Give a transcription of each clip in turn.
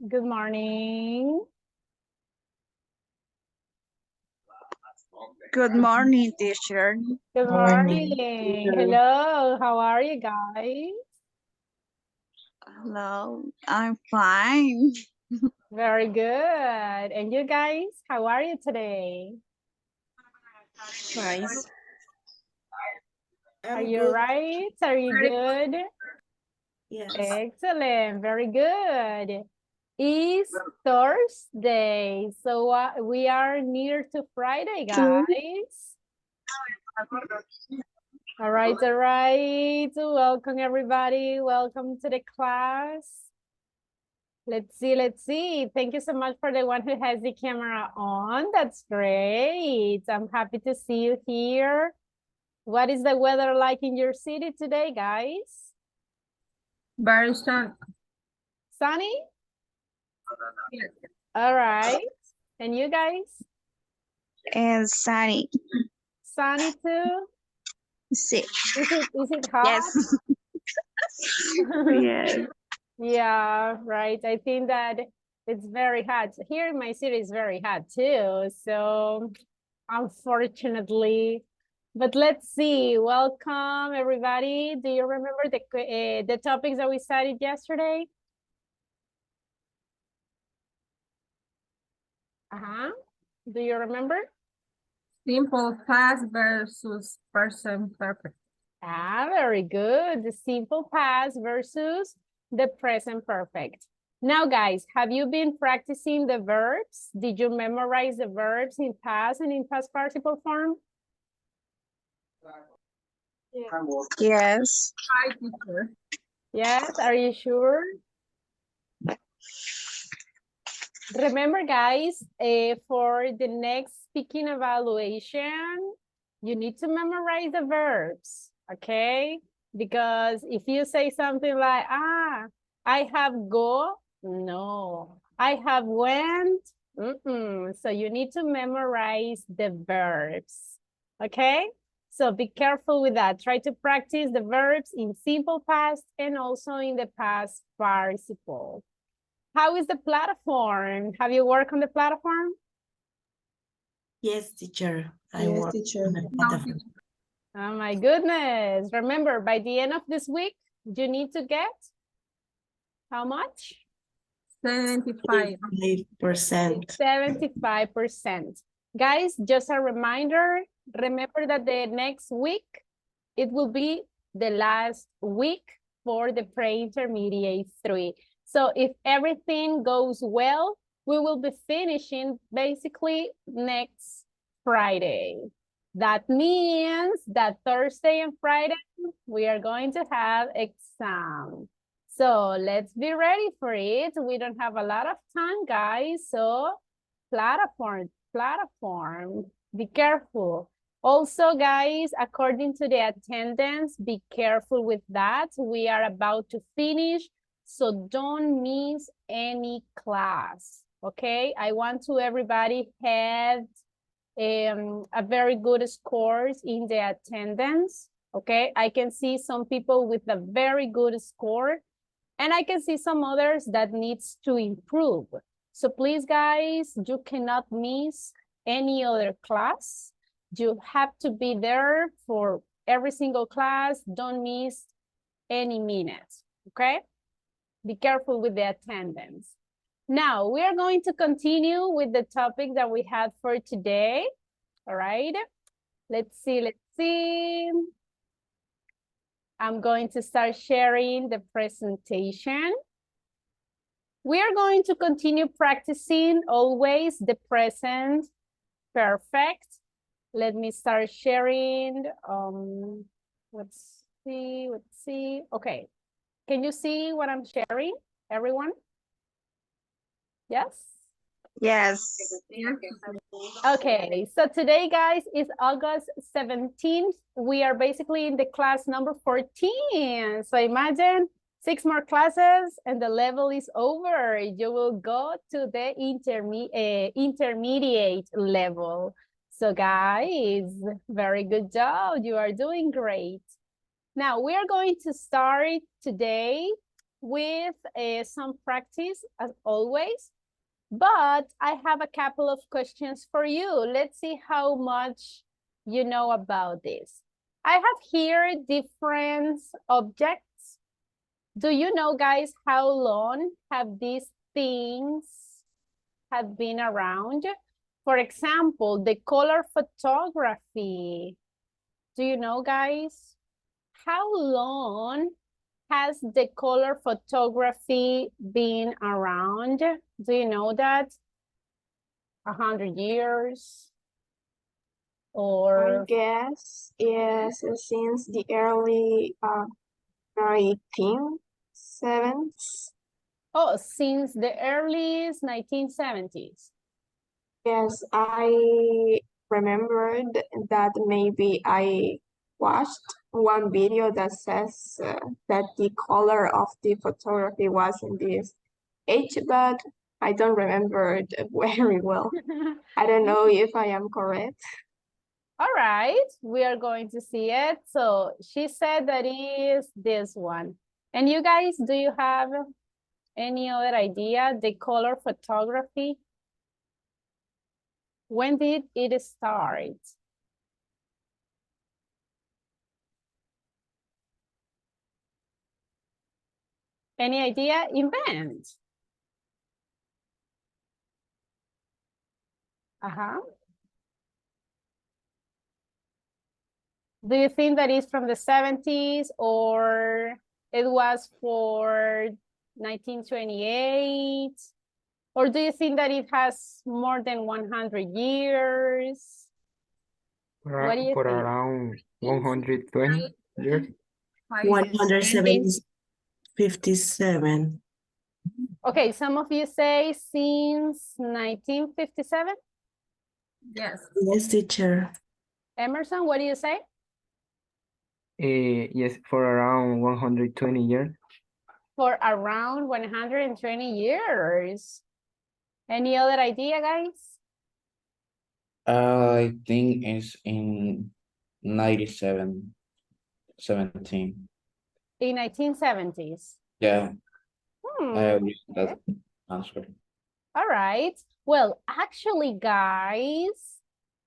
Good morning. Good morning, teacher. Good Morning, morning. teacher. Hello, how are you guys? Hello, I'm fine. Very good. And you guys, how are you today? Nice. Are you right? Are you good? Yes. Excellent. Very good. It's Thursday, so we are near to Friday, True. guys. All right, all right. Welcome, everybody. Welcome to the class. Let's see, let's see. Thank you so much for the one who has the camera on. That's great. I'm happy to see you here. What is the weather like in your city today, guys? Very strong. Sunny? Yes. All right. And you guys? And sunny. Sunny too? Sí. Is it hot? Yes. Yes. Yeah, right. I think that it's very hot. Here in my city is very hot too. So unfortunately, but let's see. Welcome everybody. Do you remember the topics that we studied yesterday? Do you remember? Simple past versus present perfect. Very good. The simple past versus the present perfect. Now, guys, have you been practicing the verbs? Did you memorize the verbs in past and in past participle form? Yes. Hi, teacher. Yes, are you sure? Remember, guys, for the next speaking evaluation, you need to memorize the verbs, okay? Because if you say something like, I have go, no. I have went, so you need to memorize the verbs, okay? So be careful with that. Try to practice the verbs in simple past and also in the past participle. How is the platform? Have you worked on the platform? Yes, teacher. I Yes, work teacher. on the No, platform. Oh my goodness. Remember, by the end of this week, you need to get how much? 75. 5%. 75%. Guys, just a reminder, remember that the next week, it will be the last week for the pre-intermediate 3. So if everything goes well, we will be finishing basically next Friday. That means that Thursday and Friday, we are going to have exam. So let's be ready for it. We don't have a lot of time, guys. So platform, be careful. Also, guys, according to the attendance, be careful with that. We are about to finish, so don't miss any class, okay? I want to everybody have a very good scores in the attendance, okay? I can see some people with a very good score, and I can see some others that needs to improve. So please, guys, you cannot miss any other class. You have to be there for every single class. Don't miss any minutes, okay? Be careful with the attendance. Now, we are going to continue with the topic that we had for today, all right? Let's see, let's see. I'm going to start sharing the presentation. We are going to continue practicing always the present perfect. Let me start sharing. Let's see. Okay. Can you see what I'm sharing, everyone? Yes? Yes. Okay, so today, guys, is August 17th. We are basically in the class number 14. So imagine 6 more classes and the level is over. You will go to the intermediate level. So guys, very good job. You are doing great. Now we are going to start today with some practice as always, but I have a couple of questions for you. Let's see how much you know about this. I have here different objects. Do you know, guys, how long have these things have been around? For example, the color photography. Do you know, guys? How long has the color photography been around? Do you know that? 100 years? I Or guess yes, since the early 1870s. oh, since the early 1970s. Yes, I remembered that maybe I watched one video that says that the color of the photography was in this age, but I don't remember it very well. I don't know if I am correct. All right, we are going to see it. So she said that is this one. And you guys, do you have any other idea? The color photography? When did it start? Any idea? Invent. Uh-huh. Do you think that is from the 70s or it was for 1928? Or do you think that it has more than 100 years? What do you For think? around 120 years. 157. Okay, some of you say since 1957. Yes. Yes, teacher. Emerson, what do you say? Yes, for around 120 years. For around 120 years. Any other idea, guys? I think it's in 17. In 1970s. Yeah, I Hmm. agree with that answer. All right. Well, actually, guys,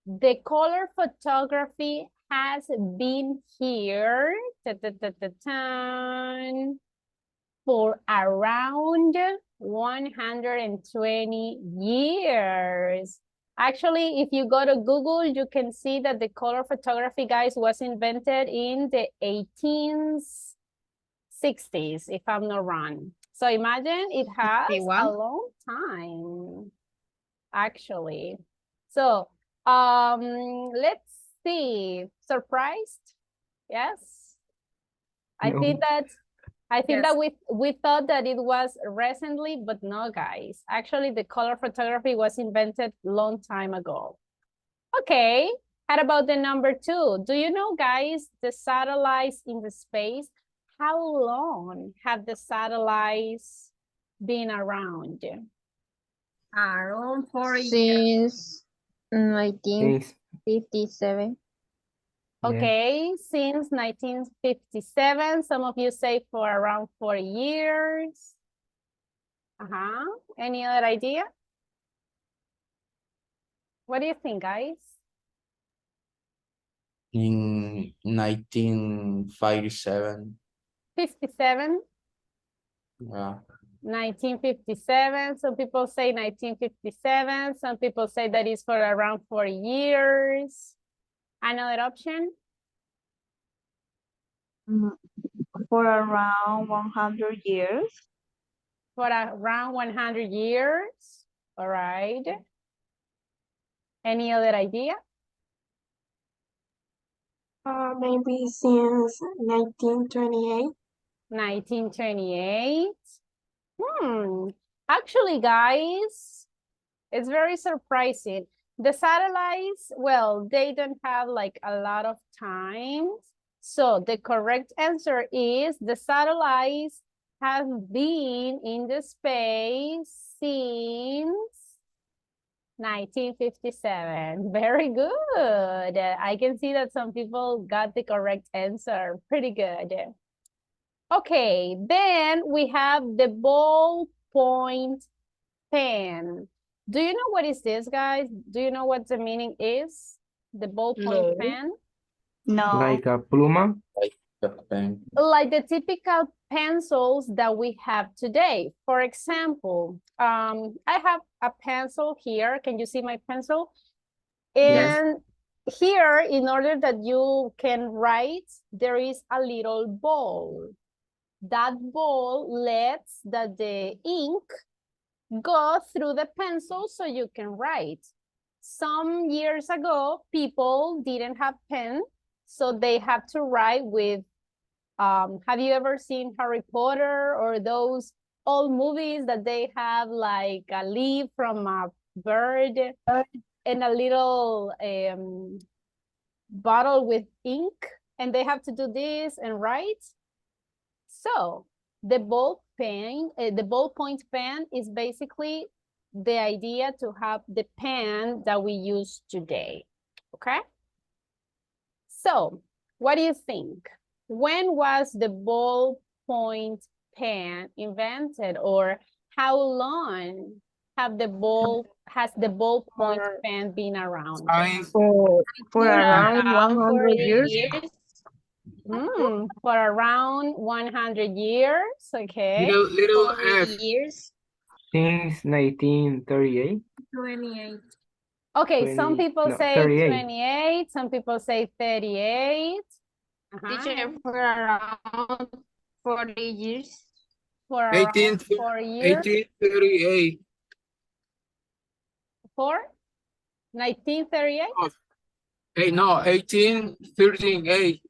the color photography has been here for around 120 years. Actually, if you go to Google, you can see that the color photography, guys, was invented in the 1860s, if I'm not wrong. So imagine it has a 61. long time, actually. So let's see. Surprised? Yes. I No. think that Yes. we thought that it was recently, but no, guys. Actually, the color photography was invented long time ago. Okay. How about the number 2? Do you know, guys, the satellites in the space? How long have the satellites been around? Around 40 years. Since 1957. Yes, Okay, since 1957. Some of you say for around 40 years. Uh-huh. Any other idea? What do you think, guys? In 1957. 57? Yeah. 1957. Some people say 1957. Some people say that is for around 40 years. Another option? For around 100 years. For around 100 years. All right. Any other idea? Maybe since 1928. 1928. Actually, guys, it's very surprising. The satellites, well, they don't have like a lot of time. So the correct answer is the satellites have been in the space since 1957. Very good. I can see that some people got the correct answer. Pretty good. Okay, then we have the ballpoint pen. Do you know what is this, guys? Do you know what the meaning is? The ballpoint pen? No. Like a pluma? Like the pen. Like the typical pencils that we have today. For example, I have a pencil here. Can you see my pencil? Yes. And here, in order that you can write, there is a little ball. That ball lets that the ink go through the pencil so you can write. Some years ago, people didn't have pen, so they have to write with, have you ever seen Harry Potter or those old movies that they have like a leaf from a bird and a little bottle with ink, and they have to do this and write? So the ballpoint pen is basically the idea to have the pen that we use today, okay? So what do you think? When was the ballpoint pen invented, or how long has the ballpoint pen been around? For around 100 40 years. For around 100 years, okay. Little F. years. Since 1938? 28. Okay, some 20 people no, say 38. 28, some people say 38. Teacher, for around 40 years. For around 4 years. 1838. For 1938? Hey, no, 1838.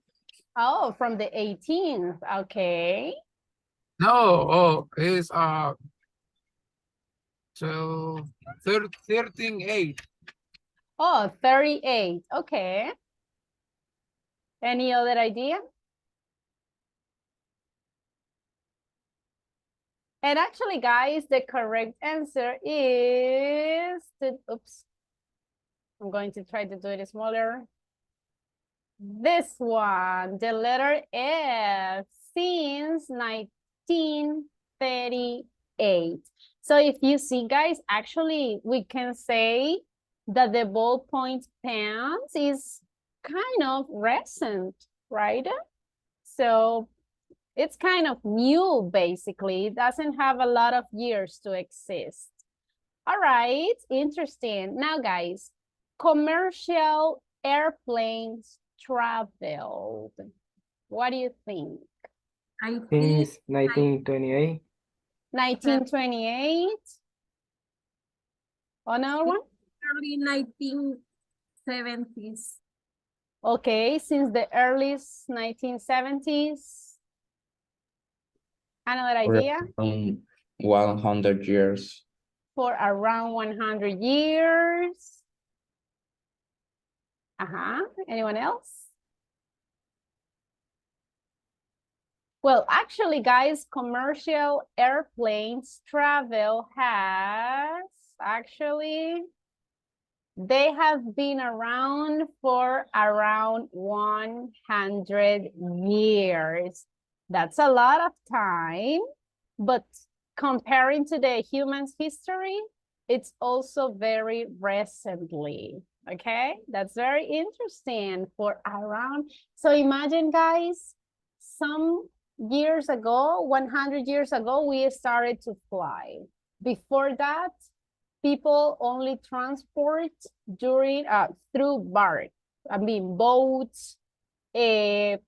Oh, from the 18th, okay. No, it's so 13:8. Oh, 38, okay. Any other idea? And actually, guys, the correct answer is, oops, I'm going to try to do it smaller. This one, the letter F, since 1938. So if you see, guys, actually, we can say that the ballpoint pens is kind of recent, right? So it's kind of new, basically. It doesn't have a lot of years to exist. All right, interesting. Now, guys, commercial airplanes traveled. What do you think? I think Since 1928? 1928? Another one? early 1970s. Okay, since the early 1970s. Another idea? 100 years. For around 100 years. Anyone else? Well, actually, guys, commercial airplanes travel has actually, they have been around for around 100 years. That's a lot of time, but comparing to the human's history, it's also very recently, okay? That's very interesting for around. So imagine, guys, some years ago, 100 years ago, we started to fly. Before that, people only transport during through boats,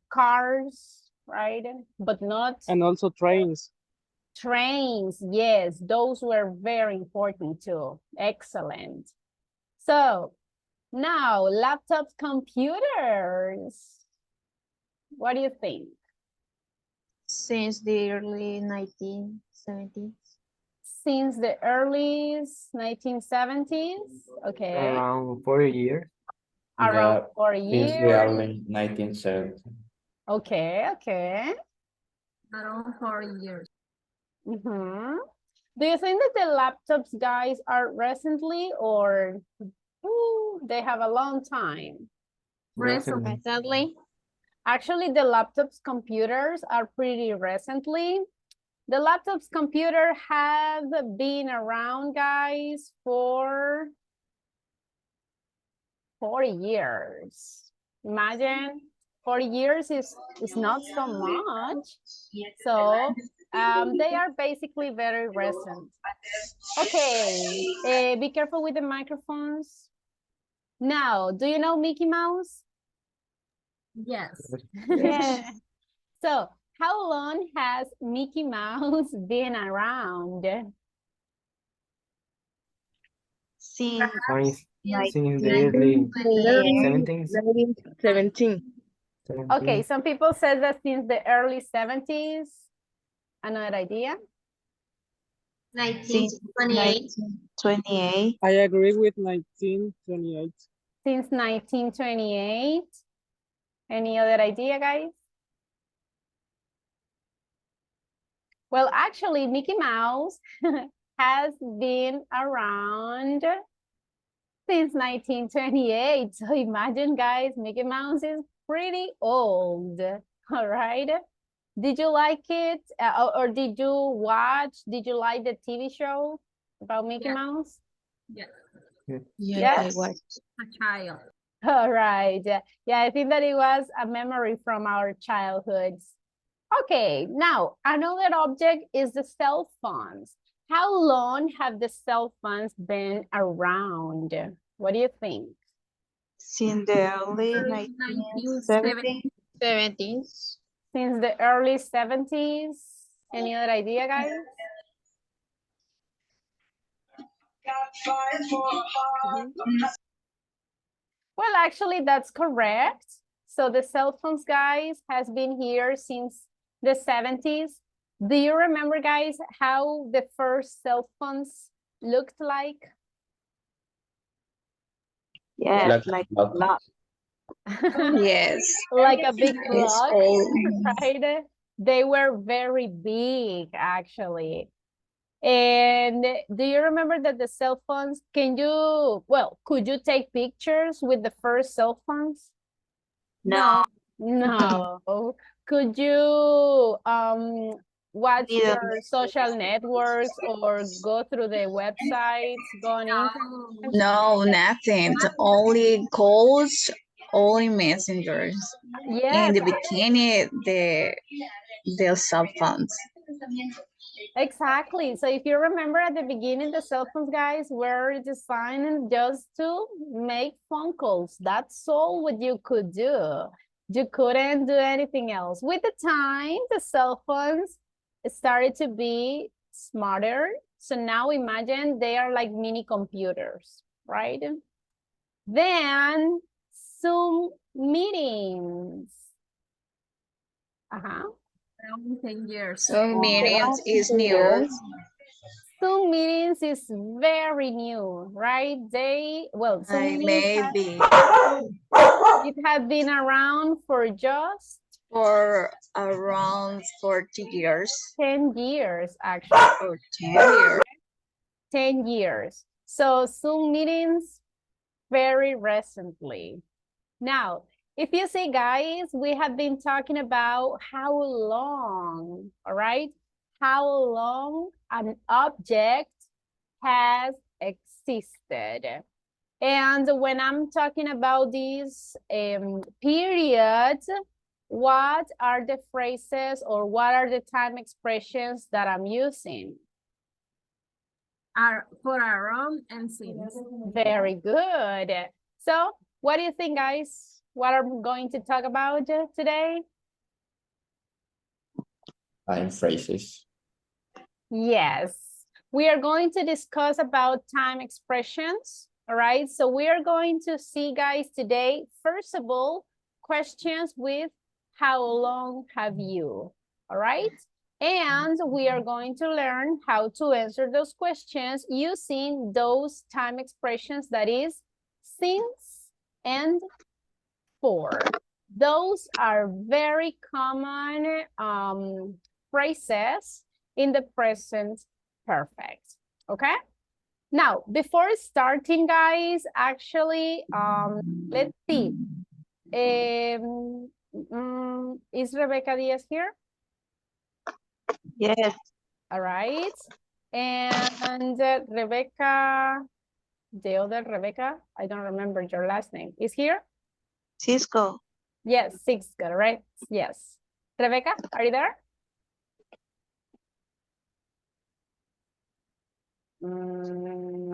cars, right? But not And also trains. trains. Yes, those were very important too. Excellent. So now laptops, computers. What do you think? Since the early 1970s. Since the early 1970s, okay. Around 40 years? Around 4 Since years. the early 1970s. Okay, okay. Around 4 years. Do you think that the laptops, guys, are recently or they have a long time? Recently. Recently. Actually, the laptops computers are pretty recently. The laptops computer have been around, guys, for 40 years. Imagine 40 years is not so much. So they are basically very recent. Okay, be careful with the microphones. Now, do you know Mickey Mouse? Yes. Yeah. So, how long has Mickey Mouse been around? Since Since the early 17th. 17. Okay, some people said that since the early 70s. Another idea? 1928. 1928. I agree with 1928. Since 1928. Any other idea, guys? Well, actually, Mickey Mouse has been around since 1928. So imagine, guys, Mickey Mouse is pretty old. All right. Did you like it? Or did you like the TV show about Mickey Yeah. Mouse? Yes. Yes. A child. All right. Yeah, I think that it was a memory from our childhoods. Okay, now another object is the cell phones. How long have the cell phones been around? What do you think? Since the early 1970s. 70s. Since the early 70s? Any other idea, guys? Well, actually, that's correct. So the cell phones, guys, has been here since the 70s. Do you remember, guys, how the first cell phones looked like? Yes, Like like clock. yes. Like a big It's clock, old. right? They were very big, actually. And do you remember that the cell phones, could you take pictures with the first cell phones? No. No. Could you watch Neither. your social networks or go through the websites, go on internet? No, nothing. Only calls, only messengers. Yes, In the beginning, the cell phones. exactly. So if you remember at the beginning, the cell phones, guys, were designed just to make phone calls. That's all what you could do. You couldn't do anything else. With the time, the cell phones started to be smarter. So now imagine they are like mini computers, right? Then Zoom meetings. Around 10 years. So meetings is new. Zoom meetings is very new, right? Zoom meetings Maybe it has been around for just for around 40 years. 10 years, actually. For 10 years. 10 years. So Zoom meetings very recently. Now, if you see, guys, we have been talking about how long, all right? How long an object has existed. And when I'm talking about these periods, what are the phrases or what are the time expressions that I'm using? Are for around and since. Very good. So what do you think, guys? What are we going to talk about today? Time phrases. Yes, we are going to discuss about time expressions. All right, so we are going to see, guys, today, first of all, questions with how long have you? All right, and we are going to learn how to answer those questions using those time expressions, that is since and for. Those are very common phrases in the present perfect, okay? Now, before starting, guys, actually, let's see. Is Rebecca Diaz here? Yes. All right. And Rebecca, the other Rebecca, I don't remember your last name, is here? Cisco. Yes, Cisco, right? Yes. Rebecca, are you there?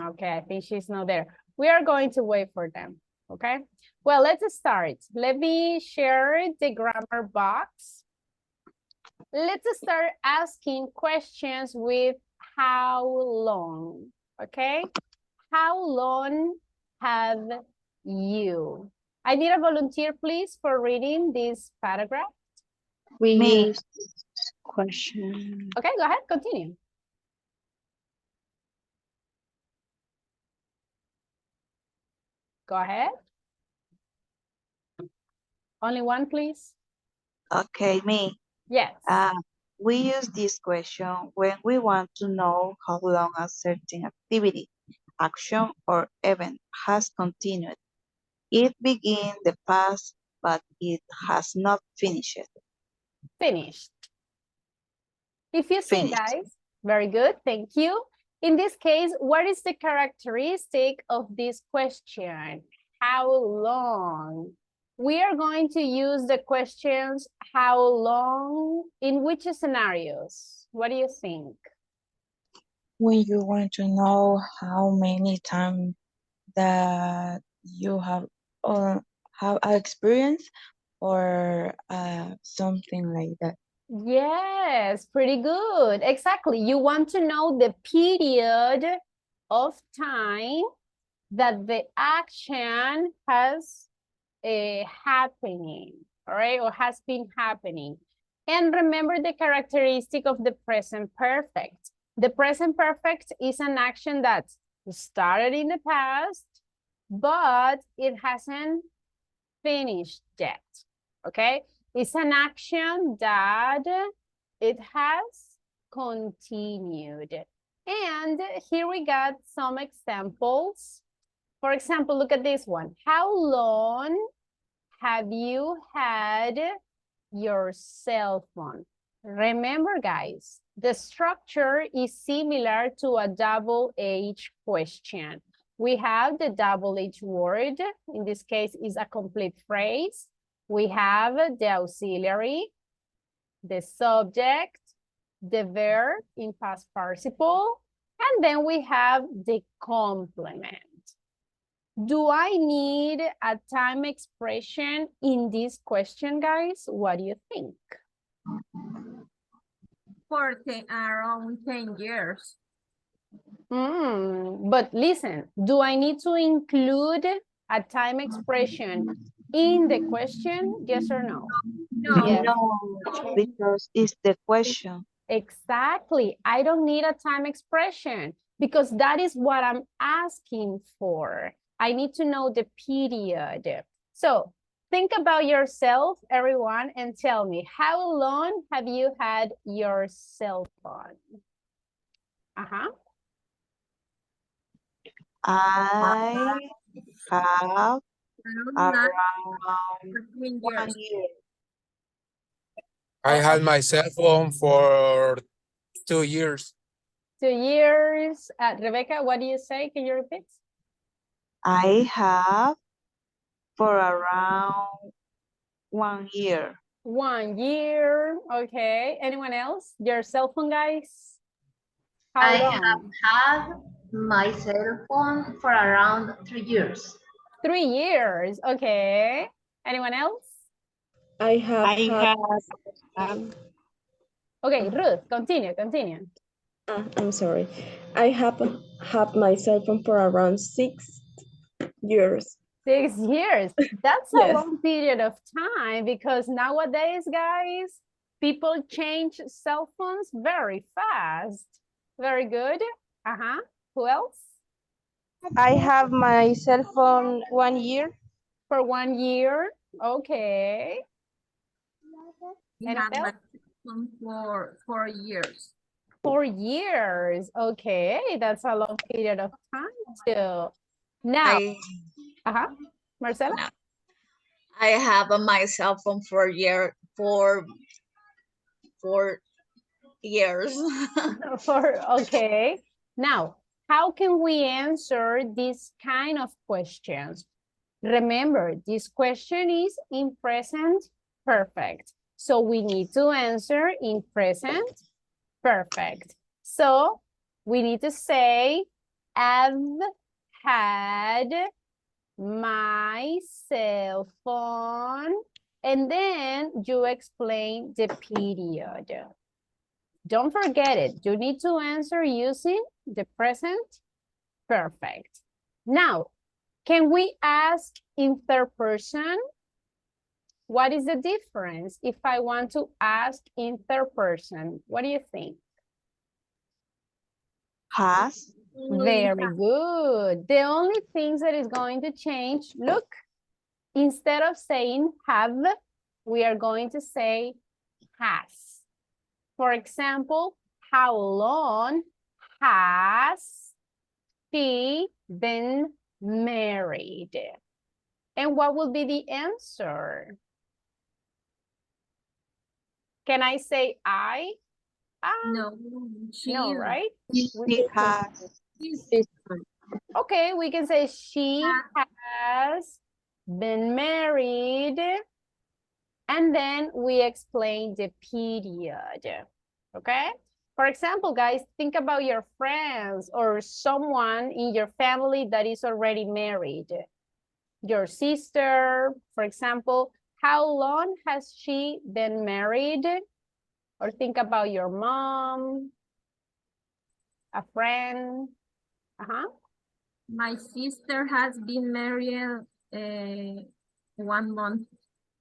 Okay, I think she's not there. We are going to wait for them, okay? Well, let's start. Let me share the grammar box. Let's start asking questions with how long, okay? How long have you? I need a volunteer, please, for reading this paragraph. We Me. use this question. Okay, go ahead, continue. Go ahead. Only one, please. Okay, me. Yes. We use this question when we want to know how long a certain activity, action, or event has continued. It began the past, but it has not finished. Finished. If you see, Finished. guys, very good, thank you. In this case, what is the characteristic of this question? How long? We are going to use the questions, how long, in which scenarios? What do you think? When you want to know how many times that you have experience or something like that. Yes, pretty good. Exactly. You want to know the period of time that the action has happening, all right, or has been happening. And remember the characteristic of the present perfect. The present perfect is an action that started in the past, but it hasn't finished yet, okay? It's an action that it has continued. And here we got some examples. For example, look at this one. How long have you had your cell phone? Remember, guys, the structure is similar to a double H question. We have the double H word. In this case, is a complete phrase. We have the auxiliary, the subject, the verb in past participle, and then we have the complement. Do I need a time expression in this question, guys? What do you think? For around 10 years. But listen, do I need to include a time expression in the question? Yes or no? No. Yes. No, because it's the question. Exactly. I don't need a time expression because that is what I'm asking for. I need to know the period. So think about yourself, everyone, and tell me, how long have you had your cell phone? I have around 15 1 years. year. I had my cell phone for 2 years. 2 years. Rebecca, what do you say? Can you repeat? I have for around 1 year. 1 year. Okay. Anyone else? Your cell phone, guys? How I long? have had my cell phone for around 3 years. 3 years. Okay. Anyone else? I have Okay, Ruth, continue. I'm sorry. I have had my cell phone for around 6 years. 6 years. That's a Yes. long period of time because nowadays, guys, people change cell phones very fast. Very good. Who else? I have my cell phone 1 year. For 1 year. Okay. We Anyone had my else? phone for 4 years. 4 years. Okay, that's a long period of time too. Now, Marcela? I have my cell phone for years. Okay. Now, how can we answer this kind of questions? Remember, this question is in present perfect. So we need to answer in present perfect. So we need to say, I've had my cell phone, and then you explain the period. Don't forget it. You need to answer using the present perfect. Now, can we ask in third person? What is the difference if I want to ask in third person? What do you think? Has. Very good. The only things that is going to change, look, instead of saying have, we are going to say has. For example, how long has she been married? And what will be the answer? Can I say I? No, she No, is. right? She has. Okay, we can say she has been married. And then we explain the period. Okay? For example, guys, think about your friends or someone in your family that is already married. Your sister, for example, how long has she been married? Or think about your mom, a friend. My sister has been married 1 month.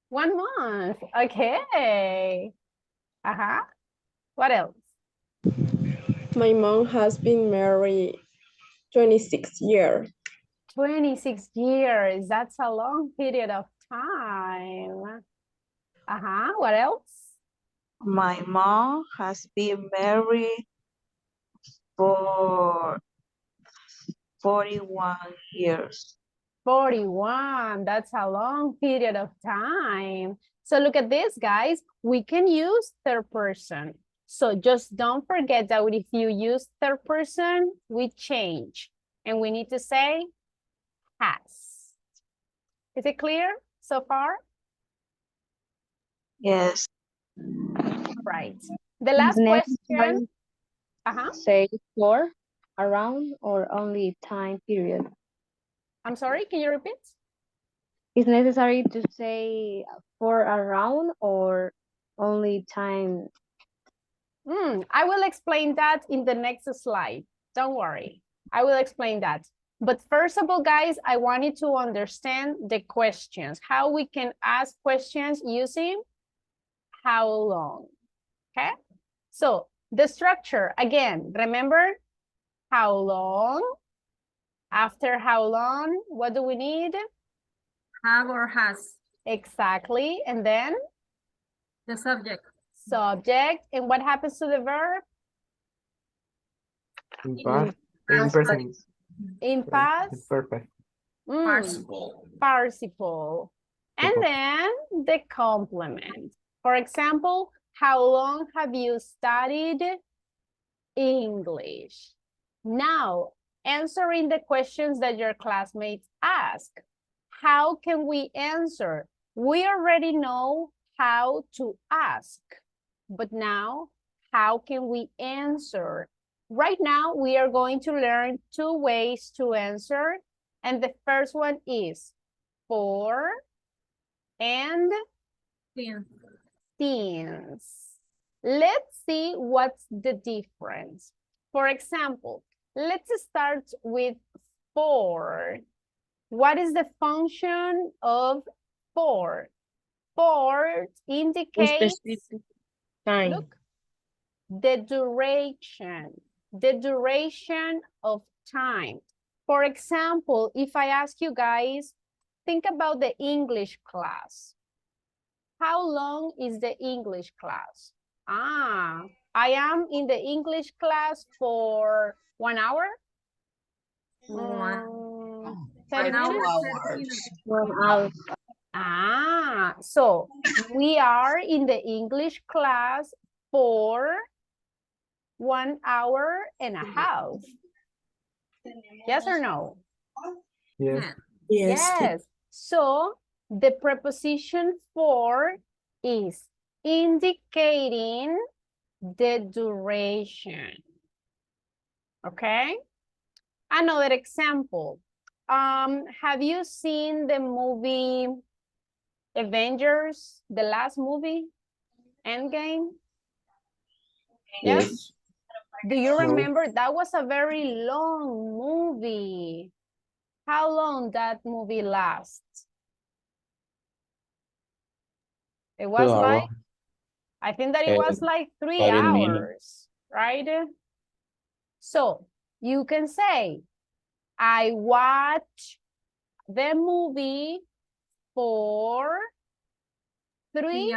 1 month, okay. What else? My mom has been married 26 years. 26 years, that's a long period of time. What else? My mom has been married for 41 years. 41, that's a long period of time. So look at this, guys. We can use third person. So just don't forget that if you use third person, we change. And we need to say has. Is it clear so far? Yes. Right. The last question. Say for, around, or only time period? I'm sorry, can you repeat? Is necessary to say for, around, or only time? I will explain that in the next slide. Don't worry. I will explain that. But first of all, guys, I want you to understand the questions, how we can ask questions using how long, okay? So the structure, again, remember how long, after how long, what do we need? Have or has. Exactly, and then? The subject. Subject, and what happens to the verb? In present. In past? Perfect. Participle. And then the complement. For example, how long have you studied English? Now, answering the questions that your classmates ask. How can we answer? We already know how to ask, but now, how can we answer? Right now, we are going to learn 2 ways to answer, and the first one is for and since. Let's see what's the difference. For example, let's start with for. What is the function of for? For indicates Time. Look, the duration of time. For example, if I ask you guys, think about the English class. How long is the English class? I am in the English class for 1 hour? 30 minutes? 2 hours. 1 hour. Ah, so we are in the English class for 1 hour and a half. Yes or no? Yes. Yes. Yes. So the preposition for is indicating the duration. Okay. Another example. Have you seen the movie Avengers, the last movie, Endgame? Yes. Do you No. remember? That was a very long movie. How long that movie lasts? It was 2 like, hours. I think that it was like 3 40 minutes. hours, right? So you can say, I watched the movie for 3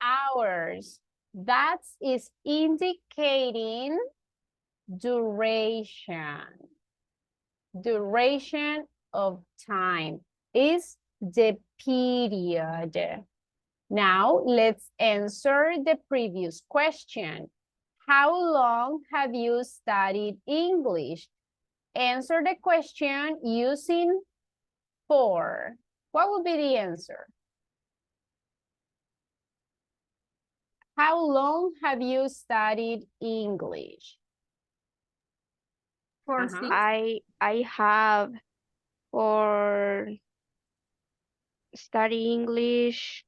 hours. That is indicating duration. Duration of time is the period. Now let's answer the previous question. How long have you studied English? Answer the question using for. What would be the answer? How long have you studied English? I have for study English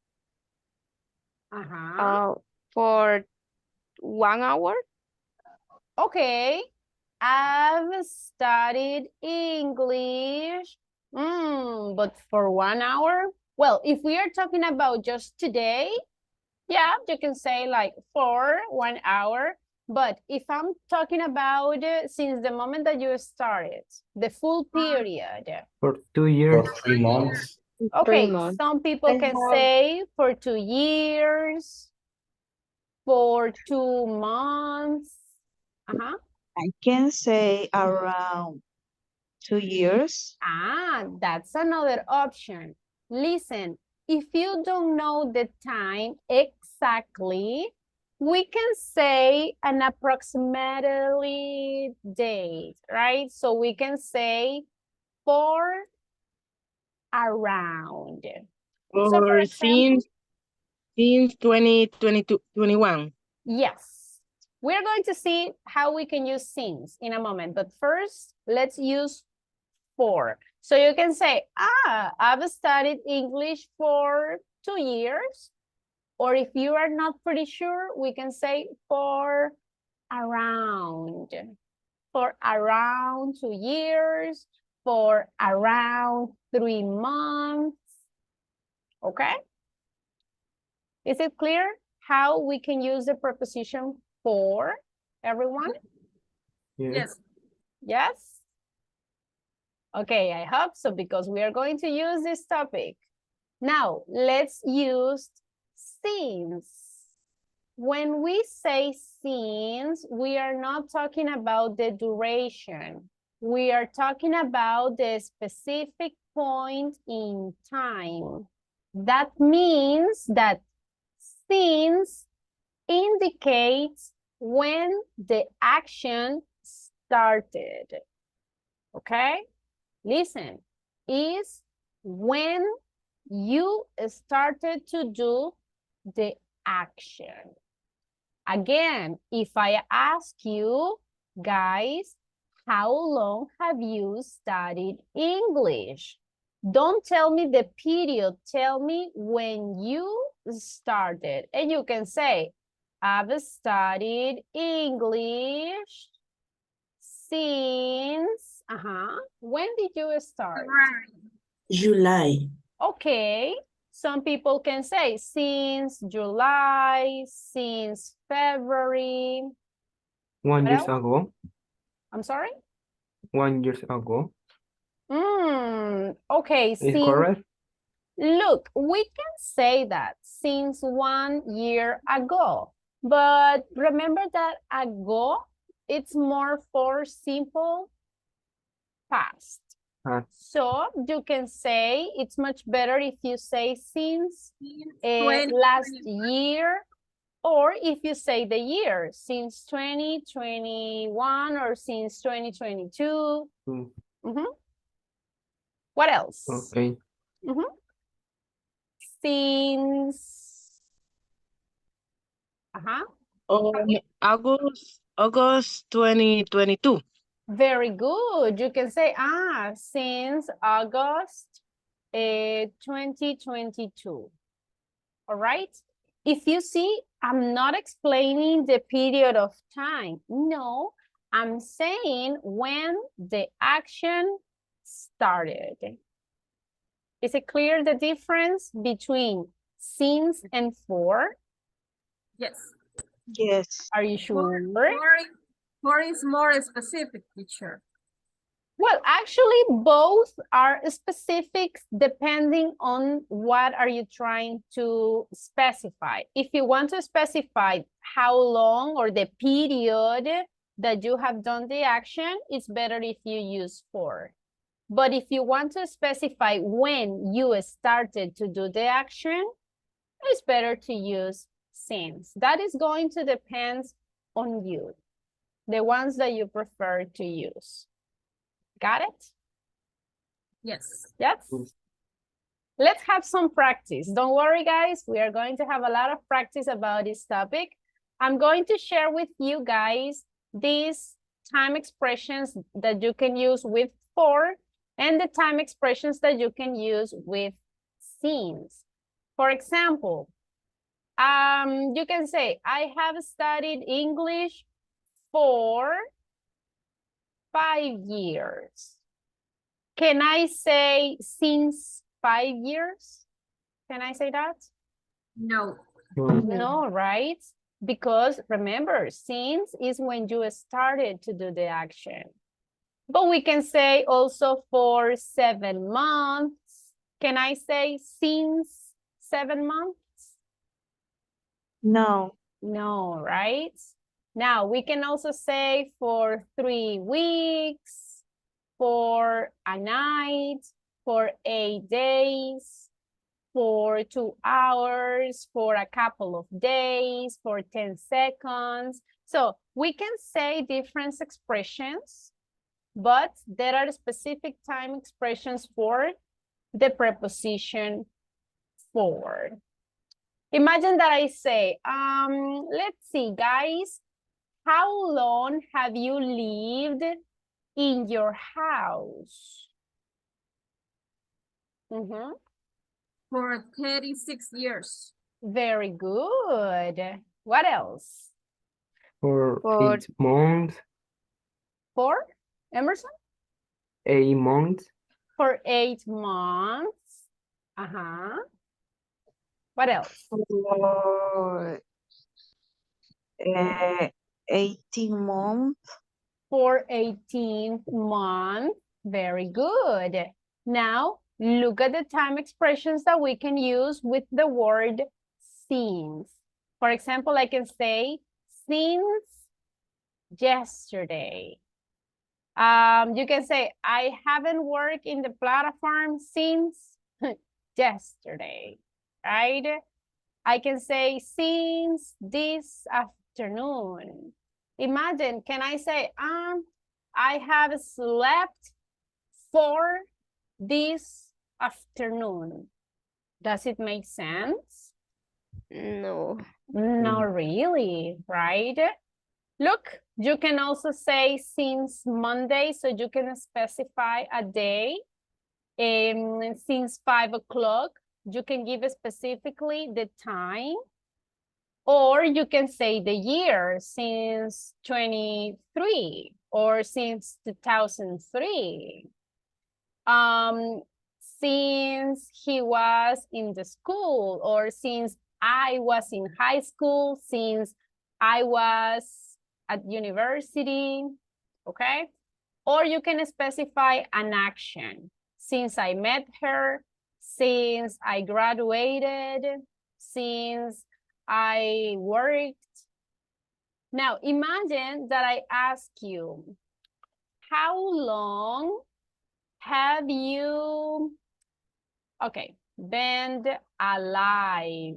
for 1 hour. Okay. I've studied English, but for 1 hour? Well, if we are talking about just today, yeah, you can say like for 1 hour. But if I'm talking about since the moment that you started, the full period. For 2 years. For 3 months. Okay, some people can say for 2 years, for 2 months. I can say around 2 years. Ah, that's another option. Listen, if you don't know the time exactly, we can say an approximately date, right? So we can say for around. So for Or example, since 2022, 21. yes, we're going to see how we can use since in a moment, but first let's use for. So you can say, I've studied English for 2 years. Or if you are not pretty sure, we can say for around. For around 2 years, for around 3 months. Okay? Is it clear how we can use the preposition for, everyone? Yes. Yes? Okay, I hope so, because we are going to use this topic. Now, let's use since. When we say since, we are not talking about the duration. We are talking about the specific point in time. That means that since indicates when the action started. Okay? Listen, is when you started to do the action. Again, if I ask you, guys, how long have you studied English? Don't tell me the period, tell me when you started. And you can say, I've studied English since, when did you start? July. Okay, some people can say since July, since February. 1 year ago. I'm sorry? 1 year ago. Okay, Is correct? Look, we can say that since 1 year ago, but remember that ago, it's more for simple past. So you can say it's much better if you say since Since last 2021. year, or if you say the year, since 2021 or since 2022. What else? Okay. Since, August 2022. Very good. You can say, since August 2022. All right. If you see, I'm not explaining the period of time. No, I'm saying when the action started. Is it clear the difference between since and for? Yes. Yes. Are you sure? For is more specific, teacher. Well, actually, both are specific depending on what are you trying to specify. If you want to specify how long or the period that you have done the action, it's better if you use for. But if you want to specify when you started to do the action, it's better to use since. That is going to depend on you, the ones that you prefer to use. Got it? Yes. Yes? Let's have some practice. Don't worry, guys. We are going to have a lot of practice about this topic. I'm going to share with you guys these time expressions that you can use with for and the time expressions that you can use with since. For example, you can say, I have studied English for 5 years. Can I say since 5 years? Can I say that? No. No, right? Because remember, since is when you started to do the action. But we can say also for 7 months. Can I say since 7 months? No. No, right? Now we can also say for 3 weeks, for a night, for 8 days, for 2 hours, for a couple of days, for 10 seconds. So we can say different expressions, but there are specific time expressions for the preposition for. Imagine that I say, let's see, guys, how long have you lived in your house? For 36 years. Very good. What else? For For- 8 months, For Emerson? 8 months, For 8 months. What else? For 18 months. For 18 months. Very good. Now, look at the time expressions that we can use with the word since. For example, I can say, since yesterday. You can say, I haven't worked in the platform since yesterday, right? I can say, since this afternoon. Imagine, can I say, I have slept for this afternoon. Does it make sense? No. Not really, right? Look, you can also say since Monday, so you can specify a day. Since 5 o'clock, you can give specifically the time. Or you can say the year, since 23 or since 2003. Since he was in the school, or since I was in high school, since I was at university, okay? Or you can specify an action. Since I met her, since I graduated, since I worked. Now imagine that I ask you, how long have you, okay, been alive?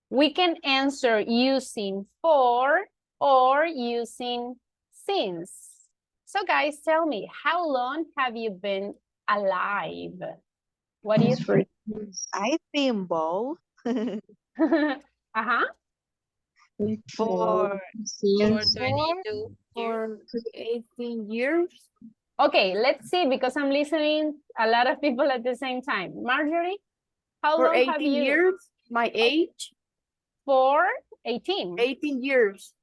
We can answer using for or using since. So guys, tell me, how long have you been alive? What do you think? I think both. Uh-huh. For For since 22, for 18 years. Okay, let's see, because I'm listening a lot of people at the same time. Marjorie, how For long have 18 you? years, my age, For 18. 18 years.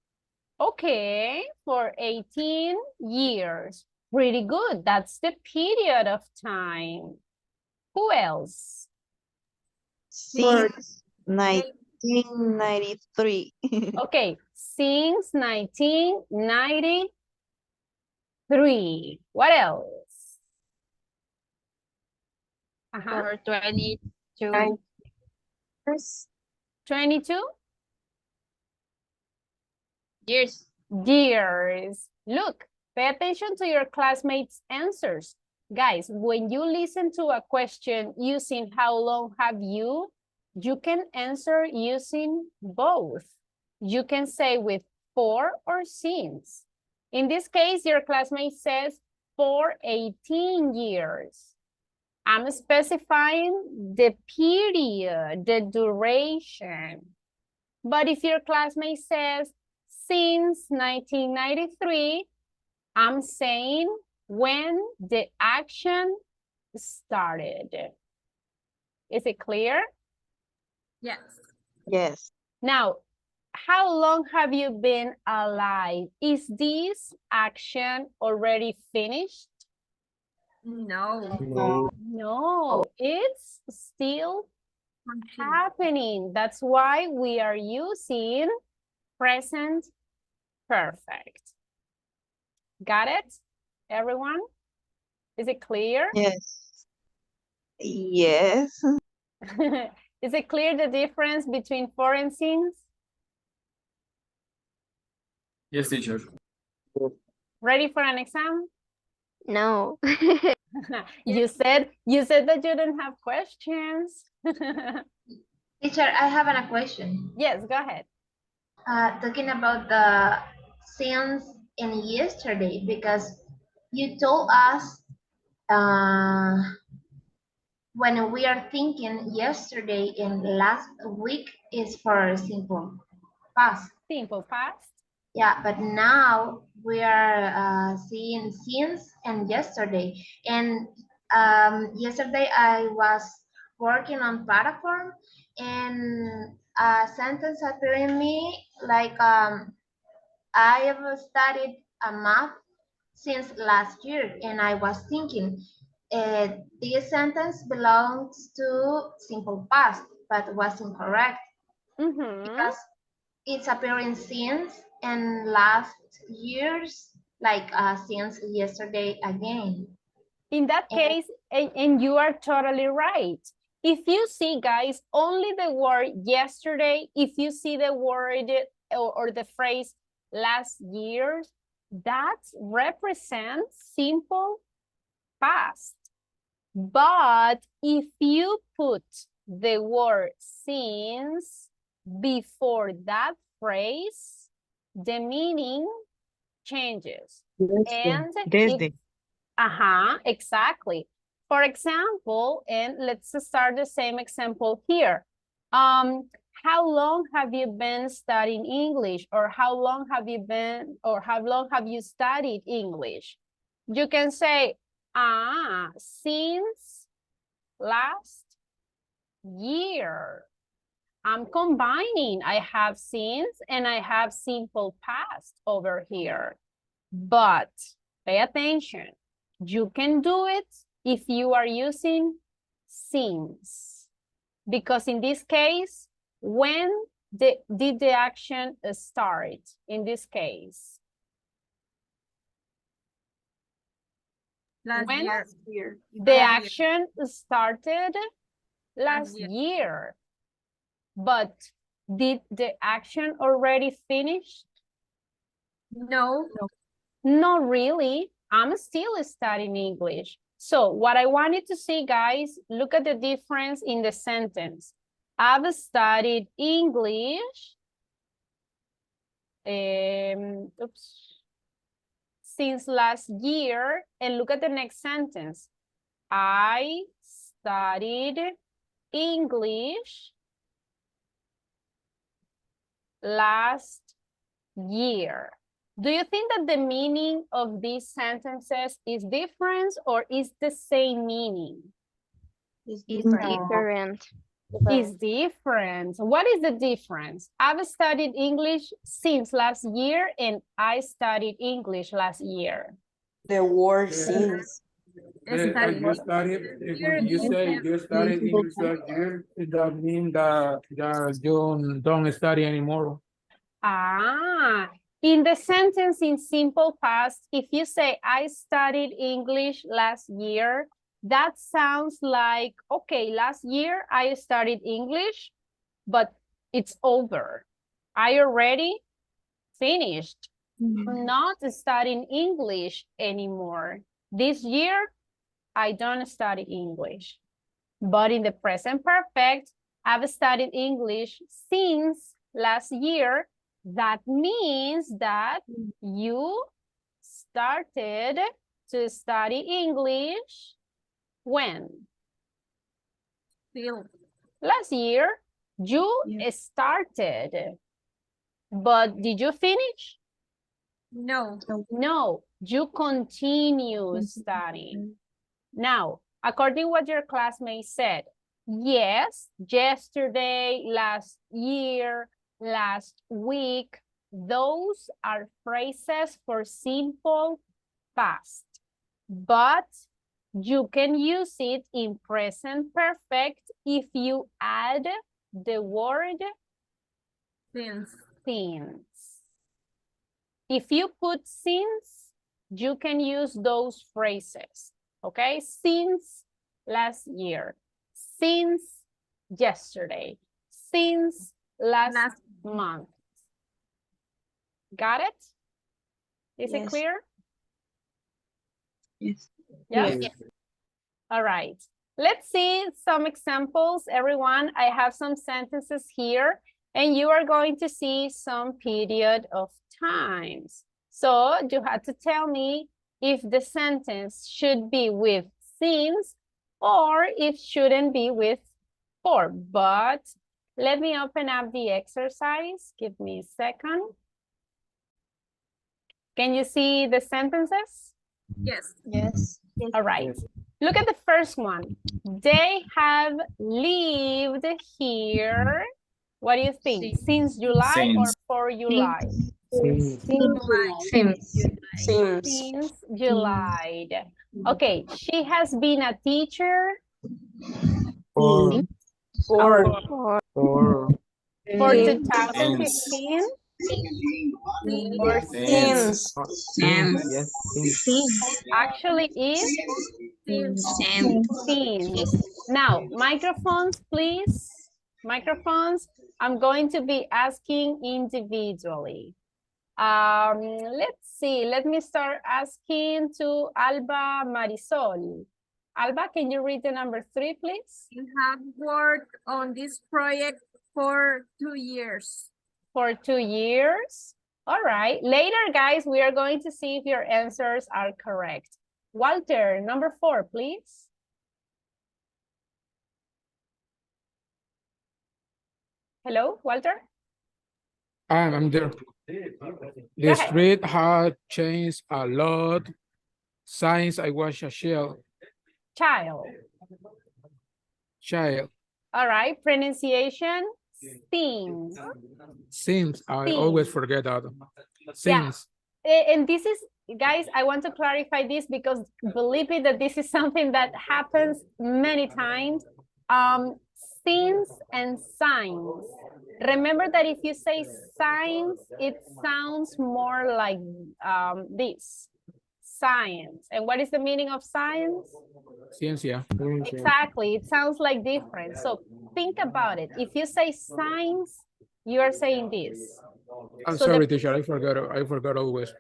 Okay, for 18 years. Pretty good. That's the period of time. Who else? since 1993. Okay, since 1993. What else? For 22 22 years. years. Look, pay attention to your classmates' answers. Guys, when you listen to a question using how long have you can answer using both. You can say with for or since. In this case, your classmate says for 18 years. I'm specifying the period, the duration. But if your classmate says since 1993, I'm saying when the action started. Is it clear? Yes. Yes. Now, how long have you been alive? Is this action already finished? No. No. No, it's still happening. That's why we are using present perfect. Got it, everyone? Is it clear? Yes. Yes. Is it clear the difference between for and since? Yes, teacher. Ready for an exam? No. You said that you didn't have questions. Teacher, I have a question. Yes, go ahead. Talking about the since and yesterday, because you told us when we are thinking yesterday and last week is for simple past. Simple past. Yeah, but now we are seeing since and yesterday. And yesterday I was working on platform and a sentence appeared in me like I have studied a math since last year, and I was thinking this sentence belongs to simple past, but was incorrect because it's appearing since and last years, like since yesterday again. In that case, and you are totally right. If you see, guys, only the word yesterday, if you see the word or the phrase last year, that represents simple past. But if you put the word since before that phrase, the meaning changes. And Desde. exactly. For example, and let's start the same example here. How long have you been studying English, or how long have you studied English? You can say, since last year. I'm combining. I have since and I have simple past over here. But pay attention. You can do it if you are using since. Because in this case, when did the action start in this case? Last When year. the action started last year. But did the action already finish? No. Not really, I'm still studying English. So what I wanted to see, guys, look at the difference in the sentence. I've studied English since last year, and look at the next sentence. I studied English last year. Do you think that the meaning of these sentences is different or is the same meaning? It's different. Is different. What is the difference? I've studied English since last year and I studied English last year. The word since. You studied, if you say you studied English last year, that means that you don't study anymore. Ah, in the sentence in simple past, if you say I studied English last year, that sounds like, okay, last year I studied English, but it's over. I already finished. I'm not studying English anymore. This year, I don't study English. But in the present perfect, I've studied English since last year. That means that you started to study English when? Still. Last year, you started. But did you finish? No. No, you continue studying. Now, according to what your classmate said, yes, yesterday, last year, last week, those are phrases for simple past. But you can use it in present perfect if you add the word Since. If you put since, you can use those phrases, okay? Since last year, since yesterday, since last month. Got it? Is it clear? Yes. Yes? Yes. All right. Let's see some examples, everyone. I have some sentences here, and you are going to see some period of times. So you have to tell me if the sentence should be with since or if shouldn't be with for. But let me open up the exercise. Give me a second. Can you see the sentences? Yes. Yes. All right. Look at the first one. They have lived here. What do you think? Since July or for July? Since. Since July. Okay, she has been a teacher For. for 2015 or since. Yes, since. Actually is since. Now, microphones, please. Microphones. I'm going to be asking individually. Let's see. Let me start asking to Alba Marisol. Alba, can you read the number 3, please? You have worked on this project for 2 years. For 2 years? All right. Later, guys, we are going to see if your answers are correct. Walter, number 4, please. Hello, Walter? I'm there. The street had changed a lot since I was a child. All right, pronunciation, since. Since, I always forget that. Since. Yeah. And this is, guys, I want to clarify this because believe me that this is something that happens many times. Since and signs. Remember that if you say signs, it sounds more like this. Science. And what is the meaning of science? Ciencia. Exactly. It sounds like different. So think about it. If you say signs, you are saying this. I'm sorry, teacher. I forgot always.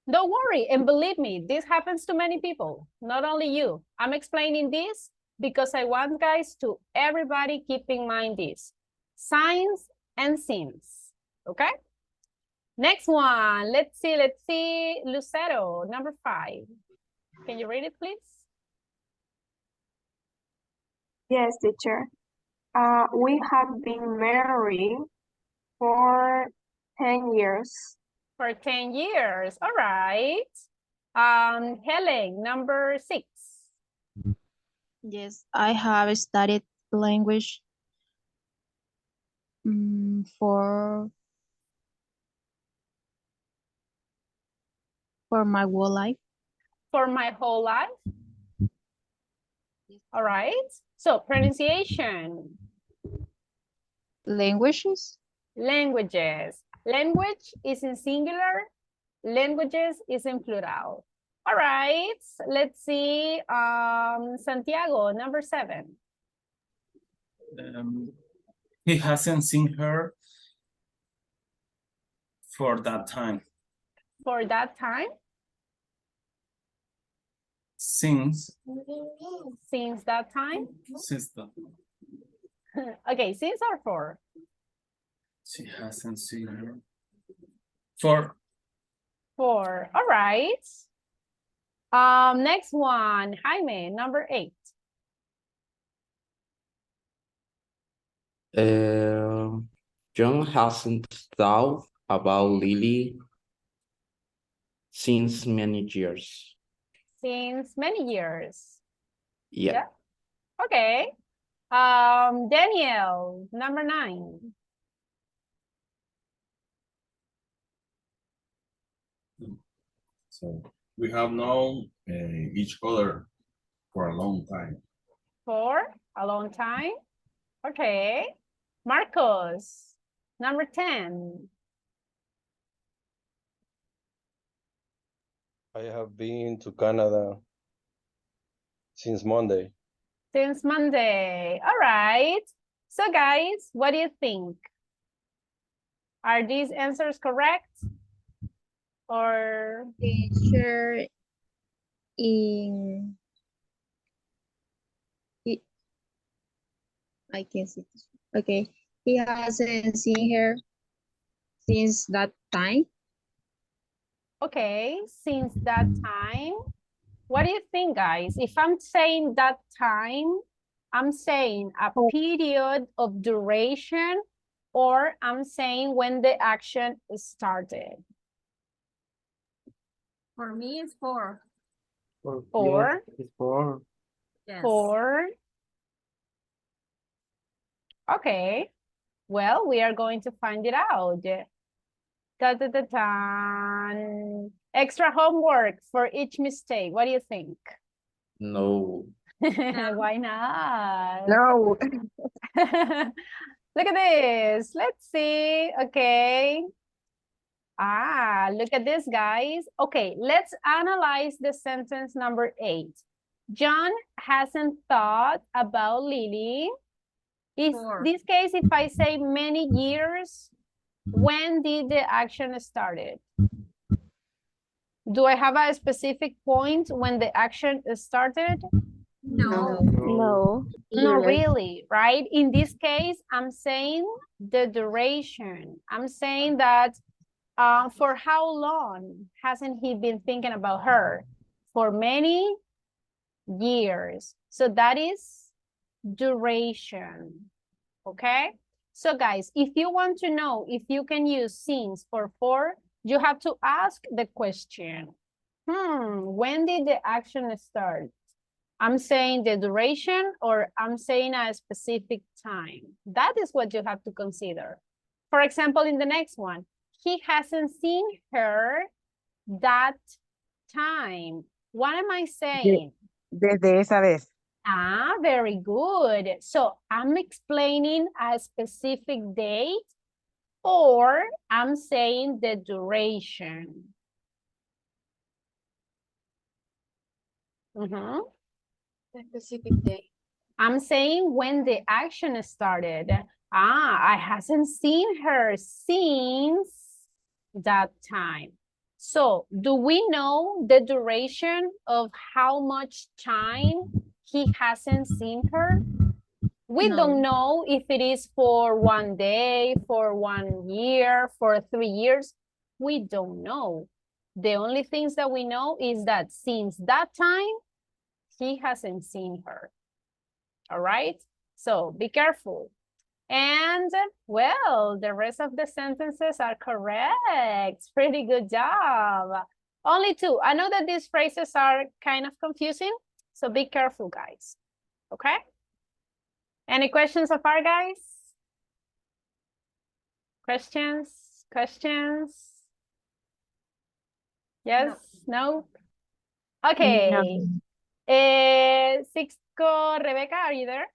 Don't worry, and believe me, this happens to many people, not only you. I'm explaining this because I want guys to everybody keep in mind this. Signs and since, okay? Next one, let's see, Lucero, number 5. Can you read it, please? Yes, teacher. We have been married for 10 years. For 10 years, all right. Helen, number 6. Yes, I have studied language for my whole life. For my whole life? All right. So pronunciation. Languages? Languages. Language is in singular. Languages is in plural. All right. Let's see. Santiago, number 7. He hasn't seen her for that time. For that time? Since that time? Since that. Okay, since or for? She hasn't seen her. For. All right. Next one, Jaime, number 8. John hasn't thought about Lily since many years. Since many years. Yeah. Okay. Daniel, number 9. So we have known each other for a long time. For a long time. Okay. Marcos, number 10. I have been to Canada since Monday. Since Monday. All right. So guys, what do you think? Are these answers correct? Or Teacher, I can see this. Okay. He hasn't seen her since that time. okay, since that time. What do you think, guys? If I'm saying that time, I'm saying a period of duration, or I'm saying when the action started. For me, it's 4. Four. It's 4. Yes. 4. Okay. Well, we are going to find it out. Da, da, da, da. Extra homework for each mistake. What do you think? No. Why not? No. Look at this. Let's see. Okay. Look at this, guys. Okay, let's analyze the sentence number 8. John hasn't thought about Lily. In this case, if I say many years, when did the action started? Do I have a specific point when the action started? No. No. Not really, right? In this case, I'm saying the duration. I'm saying that for how long hasn't he been thinking about her? For many years. So that is duration, okay? So guys, if you want to know if you can use since for, you have to ask the question. When did the action start? I'm saying the duration, or I'm saying a specific time. That is what you have to consider. For example, in the next one, he hasn't seen her that time. What am I saying? Desde esa vez. Very good. So I'm explaining a specific date, or I'm saying the duration. A specific day. I'm saying when the action started. I hasn't seen her since that time. So do we know the duration of how much time he hasn't seen her? We don't know if it is for 1 day, for 1 year, for 3 years. We don't know. The only things that we know is that since that time, he hasn't seen her. All right? So be careful. And well, the rest of the sentences are correct. Pretty good job. Only 2. I know that these phrases are kind of confusing, so be careful, guys. Okay? Any questions so far, guys? Questions? Questions? Yes? No? Okay. Sixco, Rebecca, are you there?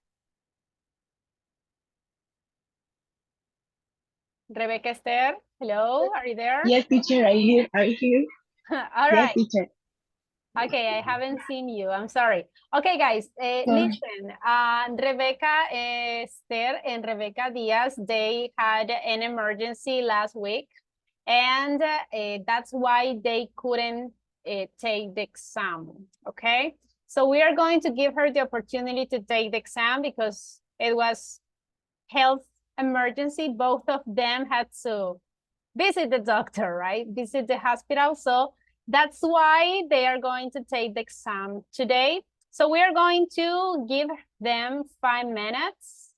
Rebecca Esther, hello, are you there? Yes, teacher, I hear. All Yes, right. teacher. Okay, I haven't seen you. I'm sorry. Okay, guys, listen. Rebecca Esther and Rebecca Diaz, they had an emergency last week, and that's why they couldn't take the exam. Okay, so we are going to give her the opportunity to take the exam because it was health emergency. Both of them had to visit the doctor, right? Visit the hospital. So that's why they are going to take the exam today. So we are going to give them 5 minutes.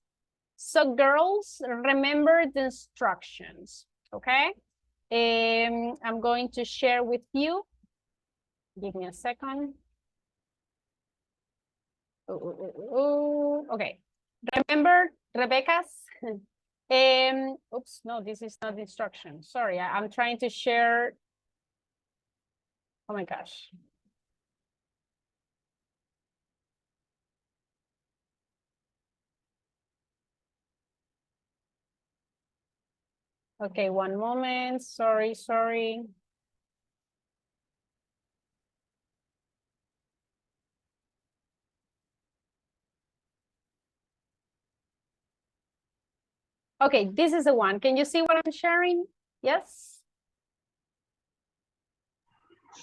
So girls, remember the instructions, okay? I'm going to share with you. Give me a second. Okay. Remember Rebecca's? Oops, no, this is not instruction. Sorry, I'm trying to share. Oh my gosh. Okay, one moment. Sorry. Okay, this is the one. Can you see what I'm sharing? Yes?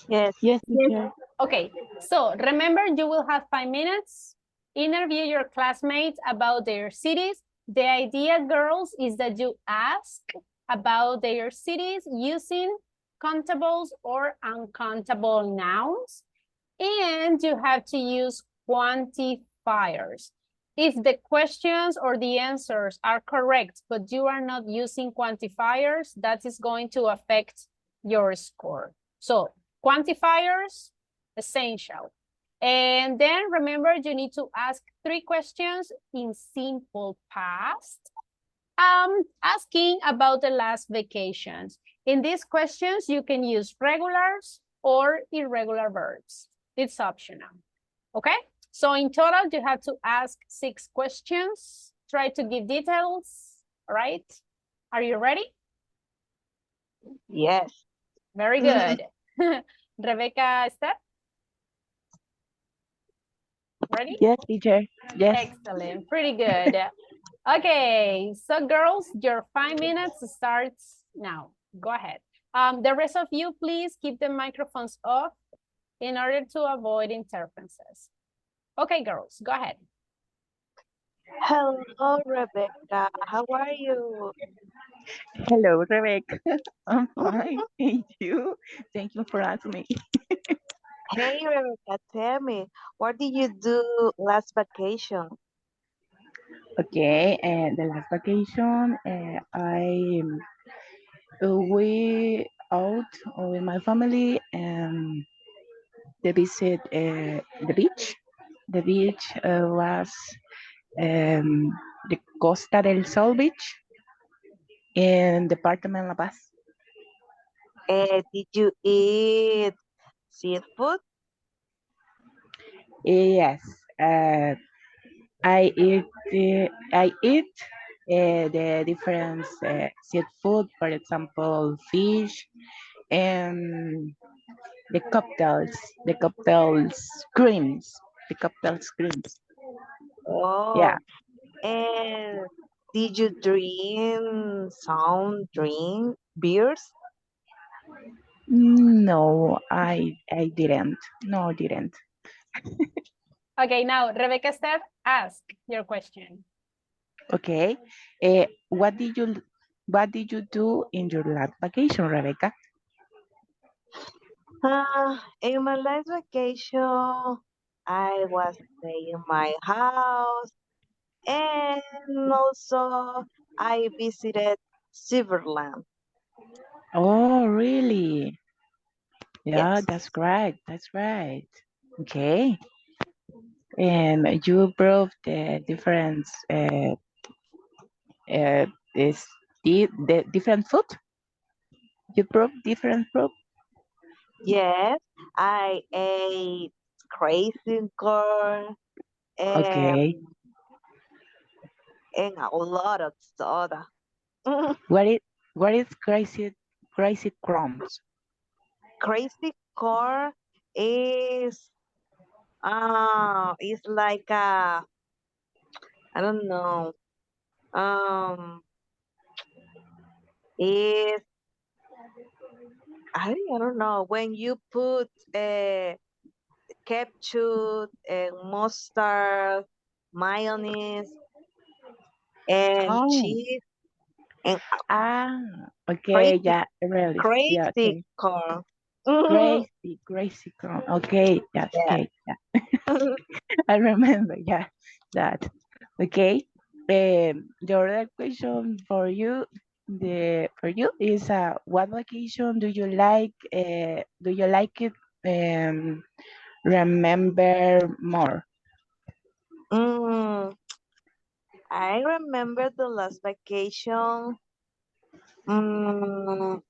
Yes. Yes, teacher. Okay, so remember you will have 5 minutes. Interview your classmates about their cities. The idea, girls, is that you ask about their cities using countable or uncountable nouns. And you have to use quantifiers. If the questions or the answers are correct, but you are not using quantifiers, that is going to affect your score. So quantifiers, essential. And then remember, you need to ask 3 questions in simple past. Asking about the last vacations. In these questions, you can use regulars or irregular verbs. It's optional, okay? So in total, you have to ask 6 questions. Try to give details, all right? Are you ready? Yes. Very good. Rebecca, Esther? Ready? Yes, teacher. Yes. Excellent, pretty good. Okay, so girls, your 5 minutes starts now. Go ahead. The rest of you, please keep the microphones off in order to avoid interferences. Okay, girls, go ahead. Hello, Rebecca. How are you? Hello, Rebecca. I'm fine. Thank you. Thank you for asking me. Hey, Rebecca, tell me, what did you do last vacation? Okay, the last vacation, we out with my family and they visit the beach. The beach was the Costa del Sol beach in Department La Paz. Did you eat seafood? Yes, I eat the different seafood, for example, fish and the cocktails creams. Oh, Yeah, and did you drink some beers? No, I didn't. No, I didn't. Okay, now Rebecca Steph, ask your question. Okay. What did you do in your last vacation, Rebecca? In my last vacation, I was staying in my house, and also I visited Silverland. Oh, really? Yeah, Yes. that's right. That's right. Okay. And you brought the different is the different food? You brought different food? Yes, I ate crazy corn Okay. and a lot of soda. What is crazy crumbs? Crazy corn is it's like a, I don't know, is I don't know, when you put ketchup and mustard, mayonnaise and Oh, cheese and okay, crazy yeah, really, yeah, crazy okay. corn. Crazy crumb. Okay, yes, Yeah. okay, yeah. I remember, yeah, that. Okay. The other question for you, is what vacation do you like? Do you like it? Remember more. Mm, I remember the last vacation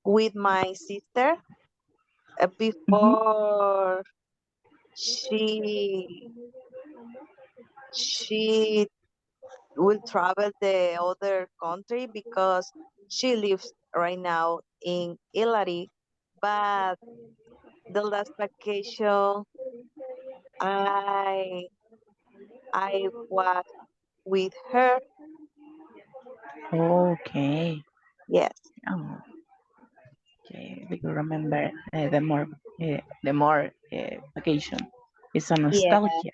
with my sister Mhm. before she she will travel the other country because she lives right now in Hillary. But the last vacation I I was with her. Okay. Yes. Oh, okay. We will remember the more vacation. It's a Yeah. nostalgia.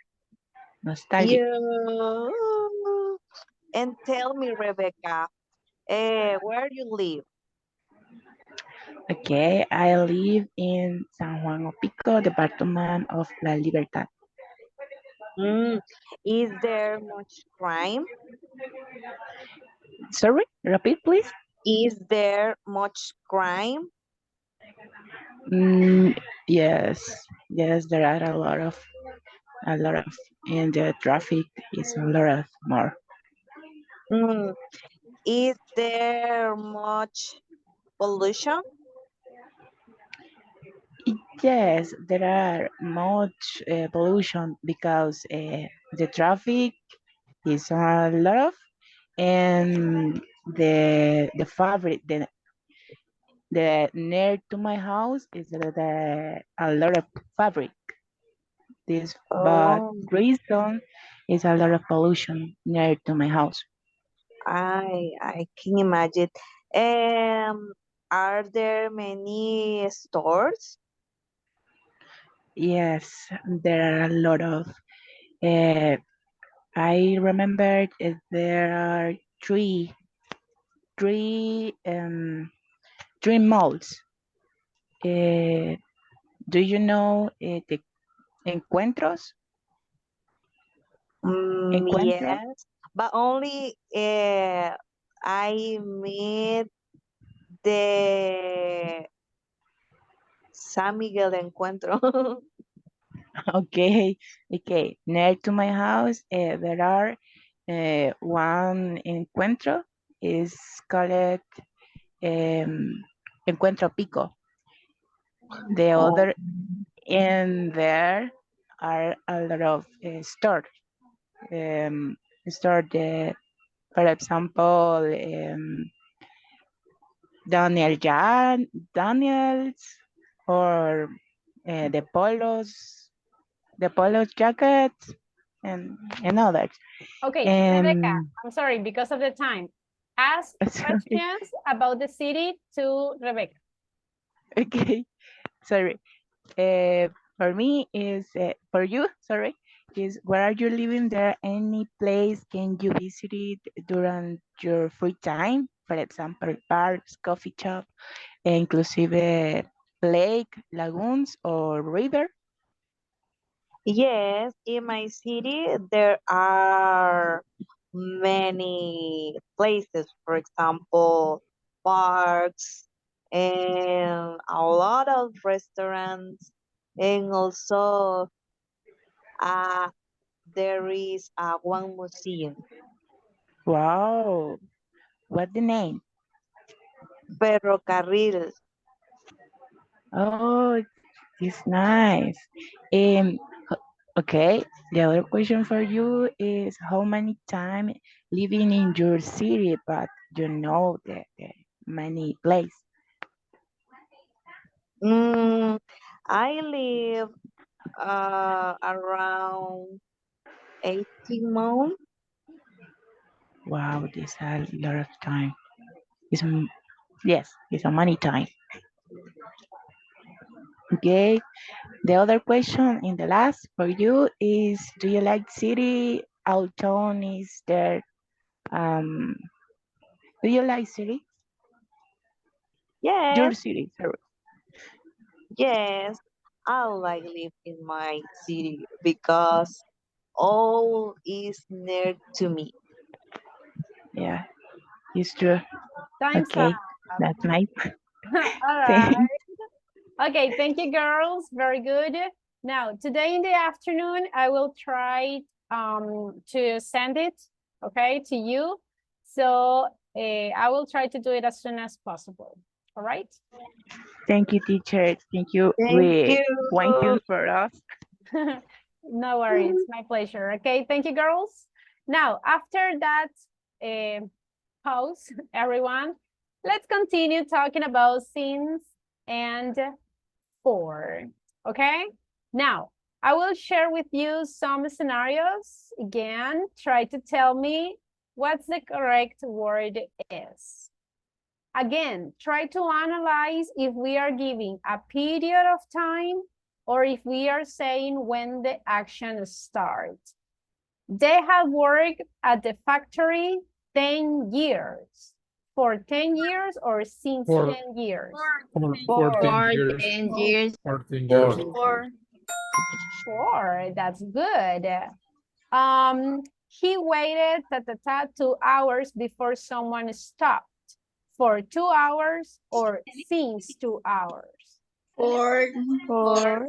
Nostalgic. You and tell me, Rebecca, where you live? Okay, I live in San Juan Opico, Department of La Libertad. Is there much crime? Sorry, repeat, please. Is there much crime? Yes, yes, there are a lot of, and the traffic is a lot of more. Mm, is there much pollution? Yes, there are much pollution because the traffic is a lot of, and the fabric, the near to my house is a lot of fabric. This but Oh, reason is a lot of pollution near to my house. I can imagine. Um, are there many stores? Yes, there are a lot of. Uh, I remember there are three three malls. Do you know the encuentros? Encuentro? Yes, but only I made the San Miguel Encuentro. Okay, okay. Near to my house, there are one encuentro is called Encuentro Pico. The Oh, other, and there are a lot of stores. Um, store the, for example, Daniels, or the polos jackets, and others. Okay, Rebecca, And I'm sorry, because of the time. Ask sorry, questions about the city to Rebecca. okay. sorry. For me is for you. Sorry, is where are you living? There any place can you visit it during your free time? For example, parks, coffee shop, inclusive lake, lagoons, or river. Yes, in my city, there are many places, for example, parks and a lot of restaurants, and also uh, there is one museum, Wow, what the name? ferrocarril. Oh, it's nice. Um, okay, the other question for you is how many time living in your city, but you know the many place. Mm, I live around 18 months. Wow, this a lot of time. It's yes, it's a money time. Okay. The other question in the last for you is, do you like city? Our town is there. Um, do you like city? Your Yes, city, sorry. yes, I like live in my city because all is near to me. Yeah, it's true. Time's up. Okay, that's nice. All right. Okay, thank you, girls. Very good. Now, today in the afternoon, I will try to send it, okay, to you. So I will try to do it as soon as possible. All right? Thank you, teacher. Thank you. Thank We one you. you for us. No worries, my pleasure. Okay, thank you, girls. Now, after that pause, everyone, let's continue talking about scenes and for, okay? Now, I will share with you some scenarios. Again, try to tell me what's the correct word is. Again, try to analyze if we are giving a period of time or if we are saying when the action starts. They have worked at the factory 10 years. For 10 years or since For- 10 years? For 10 years. 10 years. 14 years. Four. 4, that's good. He waited 2 hours before someone stopped. For 2 hours or since 2 hours? For For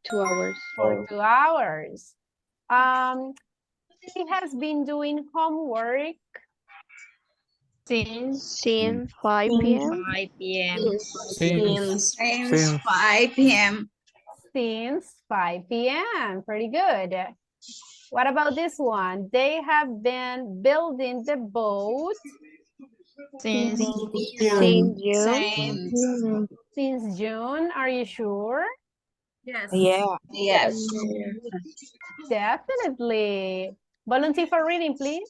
2 hours. For 2 hours. He has been doing homework since Since 5 p.m. 5 p.m. Since 5 p.m. since 5 p.m. Pretty good. What about this one? They have been building the boat Since Since June. since June. Are you sure? Yes. Yeah. Yes. Definitely. Volunteer for reading, please.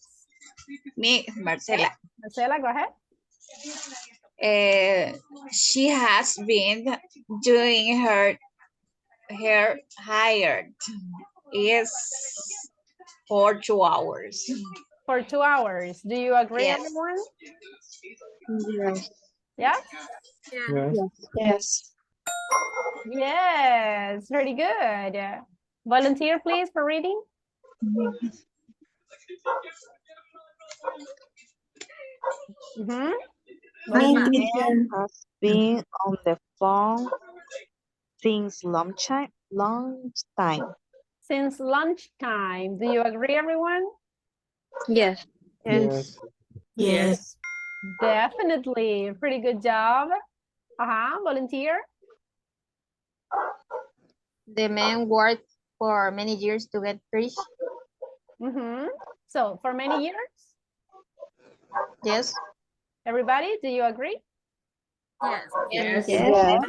Me, Marcela. Marcela, go ahead. She has been doing her hired is for 2 hours. For 2 hours. Do you agree, Yes. everyone? Yes. Yes? Yeah. yes. Yes. Yes, very good. Volunteer, please, for reading. My Volunteer. man has been on the phone since lunchtime. Since lunchtime. Do you agree, everyone? Yes. Yes. Yes. Definitely. Pretty good job. Volunteer. The man worked for many years to get rich. So, for many years? Yes. Everybody, do you agree? Yes. Yes.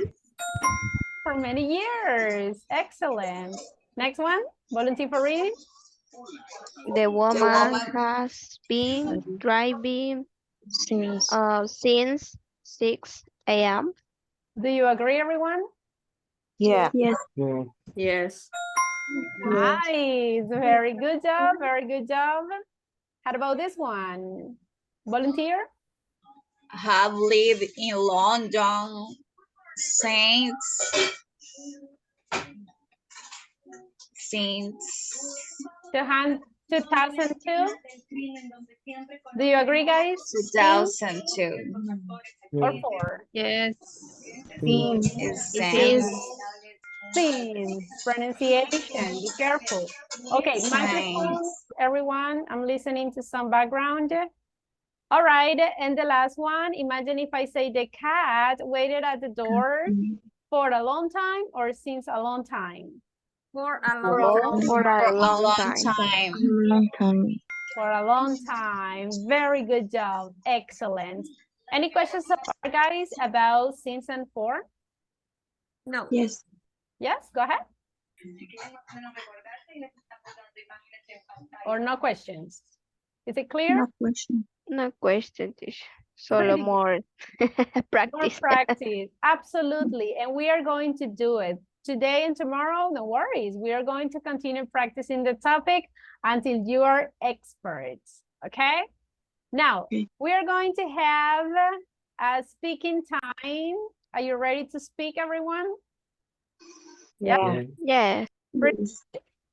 For many years. Excellent. Next one. Volunteer for reading. The woman has been driving Since since 6 a.m. Do you agree, everyone? Yeah. Yes. Yeah. Yes. Nice. Very good job. Very good job. How about this one? Volunteer? Have lived in London since 2002? Do you agree, guys? 2002. Or 4? Yes. Since. Since. Pronunciation. Be careful. Okay, microphones, everyone. I'm listening to some background. All right, and the last one. Imagine if I say the cat waited at the door for a long time or since a long time. For a long For a long time. Long time. For a long time. Very good job. Excellent. Any questions so far, guys, about since and for? No. Yes. Yes, go ahead. Or no questions? Is it clear? No question. No question, teacher. Very Solo good. more More practice. practice. Absolutely. And we are going to do it today and tomorrow. No worries. We are going to continue practicing the topic until you are experts. Okay? Now, we are going to have a speaking time. Are you ready to speak, everyone? Yeah. Yes.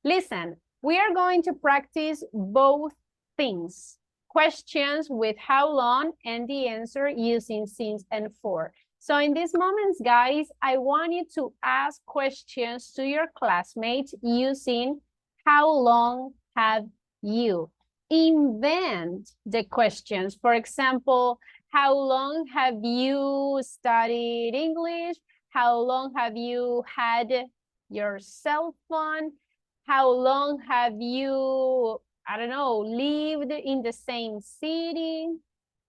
Listen, we are going to practice both things. Questions with how long and the answer using since and for. So in these moments, guys, I want you to ask questions to your classmates using how long have you. Invent the questions. For example, how long have you studied English? How long have you had your cell phone? How long have you, I don't know, lived in the same city?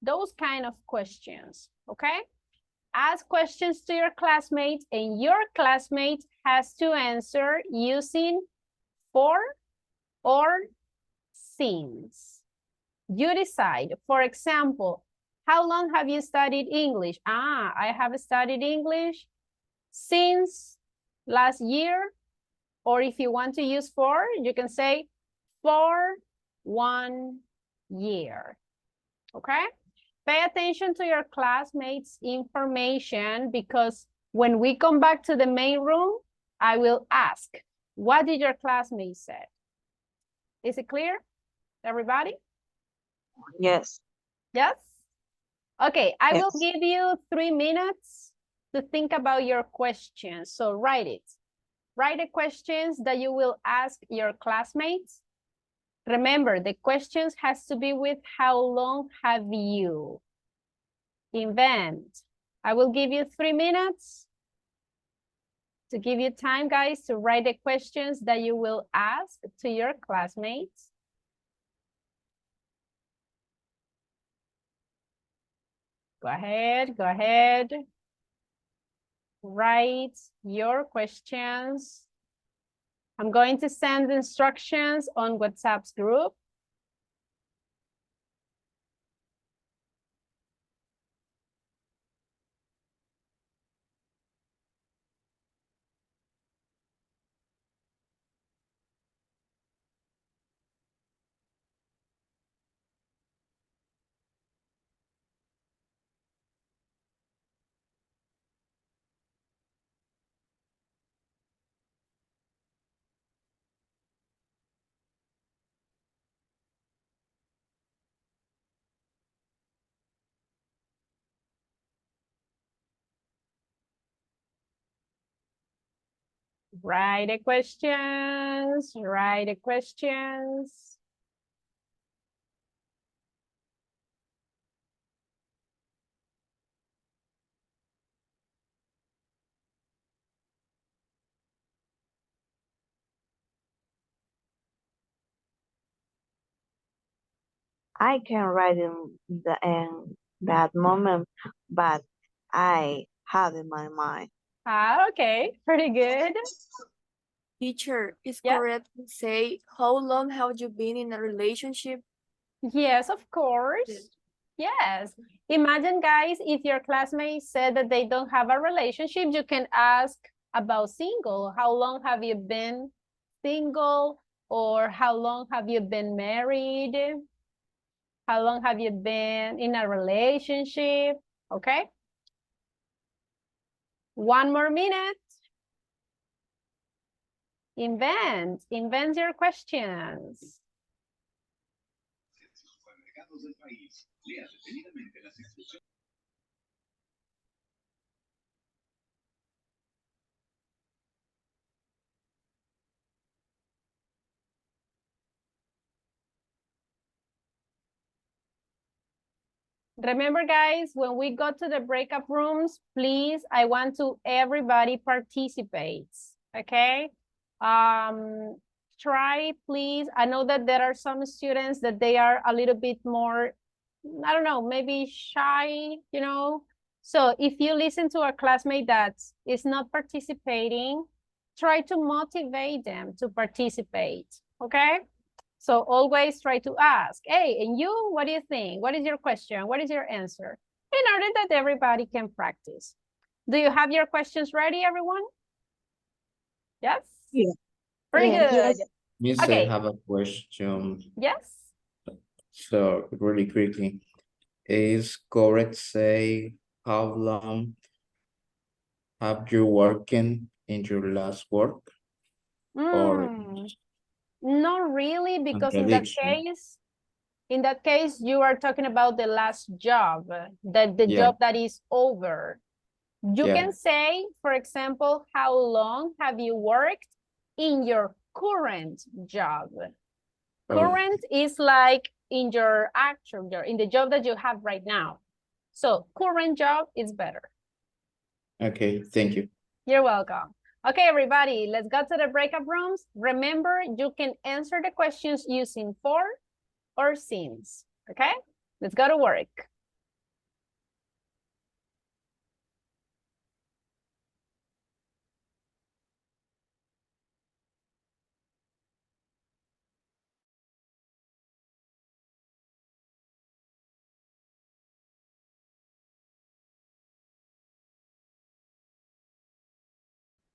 Those kind of questions, okay? Ask questions to your classmates and your classmate has to answer using for or since. You decide. For example, how long have you studied English? I have studied English since last year. Or if you want to use for, you can say for 1 year. Okay? Pay attention to your classmates' information because when we come back to the main room, I will ask, what did your classmates say? Is it clear, everybody? Yes. Yes? Okay, I will Yes. give you 3 minutes to think about your questions. So write it. Write the questions that you will ask your classmates. Remember, the questions has to be with how long have you. Invent. I will give you 3 minutes to give you time, guys, to write the questions that you will ask to your classmates. Go ahead, go ahead. Write your questions. I'm going to send instructions on WhatsApp's group. Write the questions, write the questions. I can write in that moment, but I have in my mind. Okay, pretty good. Teacher, is Yeah. correct to say how long have you been in a relationship? Yes, of course. Yes. Imagine, guys, if your classmates said that they don't have a relationship, you can ask about single. How long have you been single? Or how long have you been married? How long have you been in a relationship? Okay. One more minute. Invent your questions. Remember, guys, when we go to the breakout rooms, please, I want to everybody participates, okay? Try, please. I know that there are some students that they are a little bit more, I don't know, maybe shy, you know? So if you listen to a classmate that is not participating, try to motivate them to participate, okay? So always try to ask, hey, and you, what do you think? What is your question? What is your answer? In order that everybody can practice. Do you have your questions ready, everyone? Yes? Yeah. Very Yeah. good. Yes. Miss, Okay. I have a question. Yes? So really quickly, is correct say how long have you working in your last work? Or Not really, because contradiction? in that case, you are talking about the last job, the Yeah. job that is over. You Yeah. can say, for example, how long have you worked in your current job? Current is like in your actual job, in the job that you have right now. So current job is better. Okay, thank you. You're welcome. Okay, everybody, let's go to the breakout rooms. Remember, you can answer the questions using for or since, okay? Let's go to work.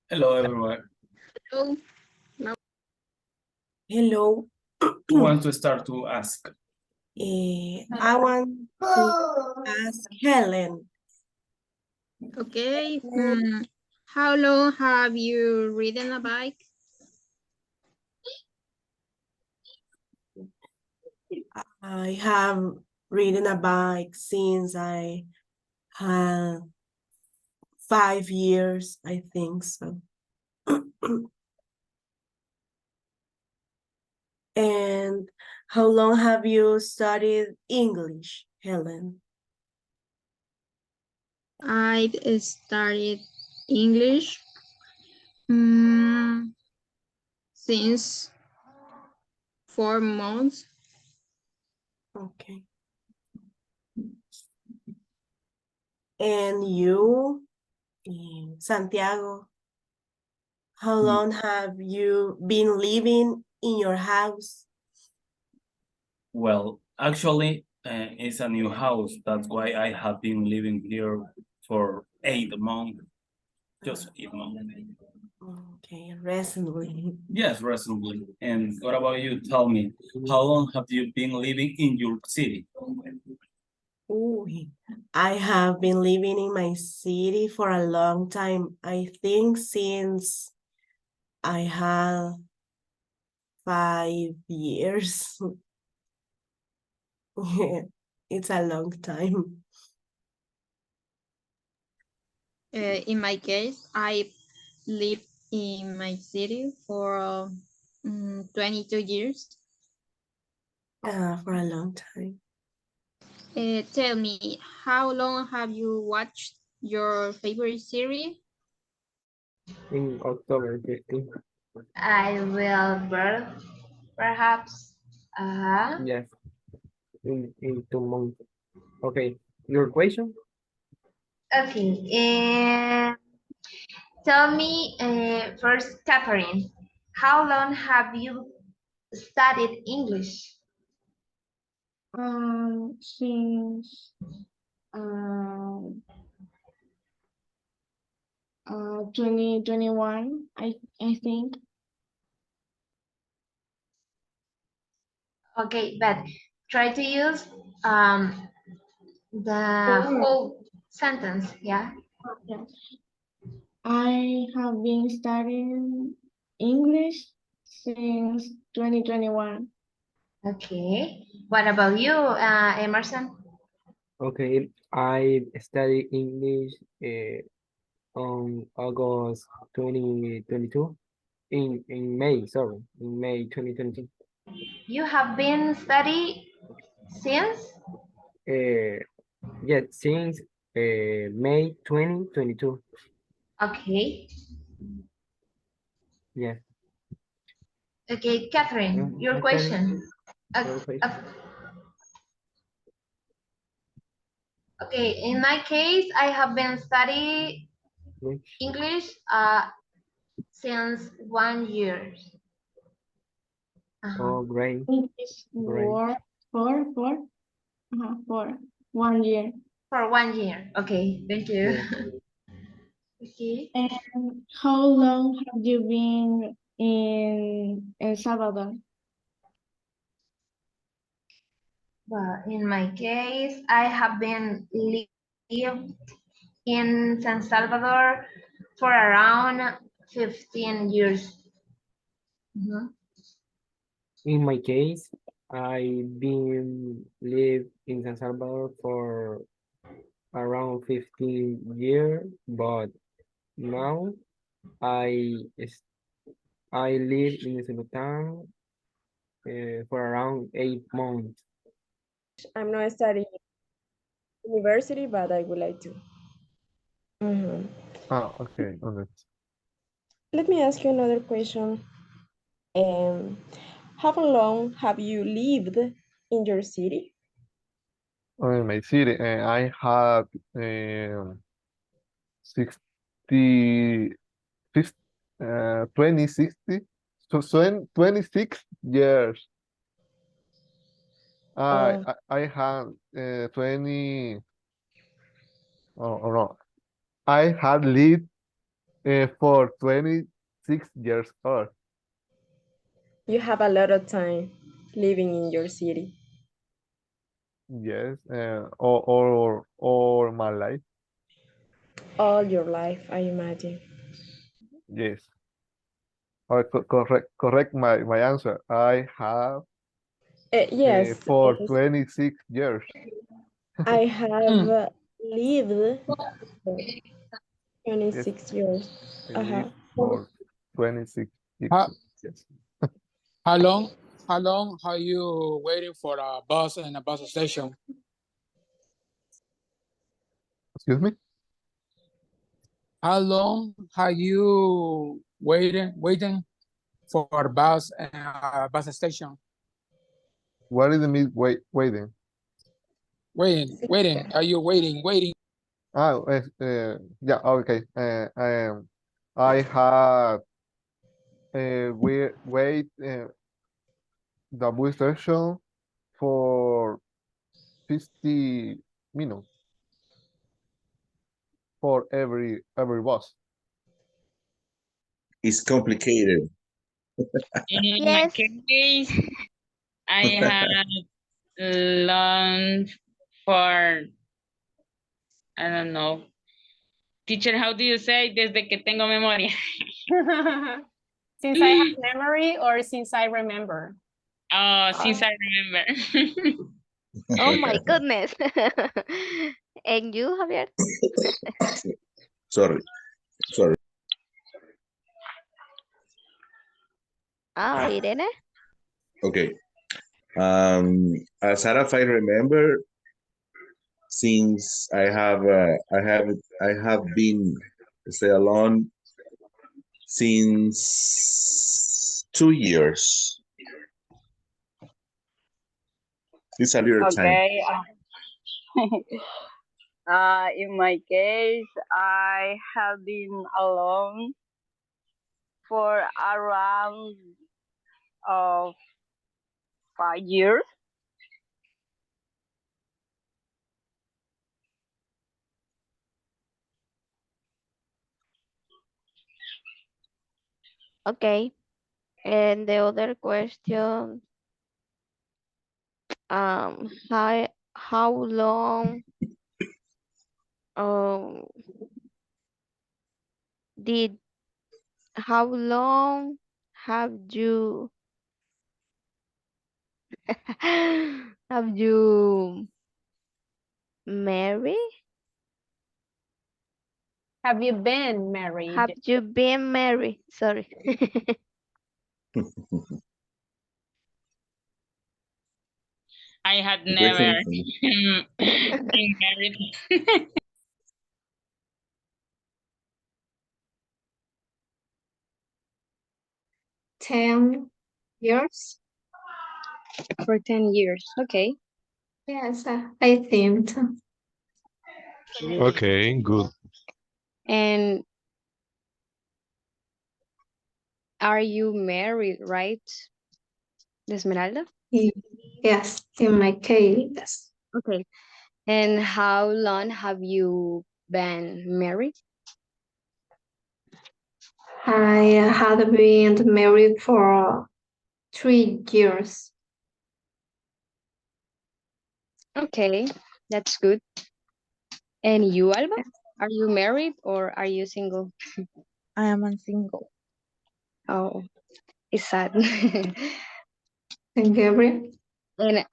Hello, everyone. Hello. Hello. Who wants to start to ask? I want to ask Helen. Okay. How long have you ridden a bike? I have ridden a bike since I had 5 years, I think so. And how long have you studied English, Helen? I started English since 4 months. Okay. And you, Santiago, how long have you been living in your house? Well, actually, it's a new house. That's why I have been living here for 8 months. Just 8 months. Okay, recently. Yes, recently. And what about you? Tell me, how long have you been living in your city? Ooh, I have been living in my city for a long time. I think since I had 5 years. It's a long time. In my case, I lived in my city for 22 years. For a long time. Tell me, how long have you watched your favorite series? In October 15th. I will birth, perhaps. Yes. In 2 months. Okay. Your question? Okay. And tell me first, Catherine, how long have you studied English? Since 2021, I think. Okay, but try to use the whole sentence, yeah? Yes. I have been studying English since 2021. Okay. What about you, Emerson? Okay, I study English on August 2022. In May, sorry, in May 2022. You have been study since? Yeah, since May 2022. Okay. Yeah. Okay, Catherine, your Okay. question. Okay. Okay, in my case, I have been studying English since 1 year. Oh, great. English Great. for 1 year. For 1 year. Okay, thank you. Yeah. Okay. And how long have you been in El Salvador? Well, in my case, I have been lived in San Salvador for around 15 years. In my case, I've been live in San Salvador for around 15 years, but now I live in Sultan for around 8 months. I'm not studying university, but I would like to. Okay. Let me ask you another question. How long have you lived in your city? In my city, I had 60, 50, 2060, so 26 years. I had 20. Oh no, I had lived for 26 years old. You have a lot of time living in your city. Yes, or my life. All your life, I imagine. Yes. Correct my answer. I have Yes, for 26 years. I have lived for 26 years. I lived for 26 years. Yes. How long are you waiting for a bus in a bus station? Excuse me? How long are you waiting for a bus in a bus station? What is the mean waiting? Waiting. Are you waiting? Yeah, okay. I had wait the bus station for 50 minutes for every bus. It's complicated. In my case, I had learned for, I don't know. Teacher, how do you say desde que tengo memoria? Since I have memory or since I remember? Oh, since I remember. Oh my goodness. And you, Javier? Sorry. Ah, Irene? Okay. As far as I remember, since I have been stay alone since 2 years. It's a little time. Okay. In my case, I have been alone for around 5 years. Okay. And the other question, how long um did how long have you have you married? Have you been married? Have you been married? Sorry. I had never been married. 10 years? For 10 years. Okay. Yes, I think. Okay, good. And are you married, right, Esmeralda? Yes, in my case, yes. Okay. And how long have you been married? I had been married for 3 years. Okay, that's good. And you, Alba? Are you married or are you single? I am single. Oh, it's sad. And Gabriel? And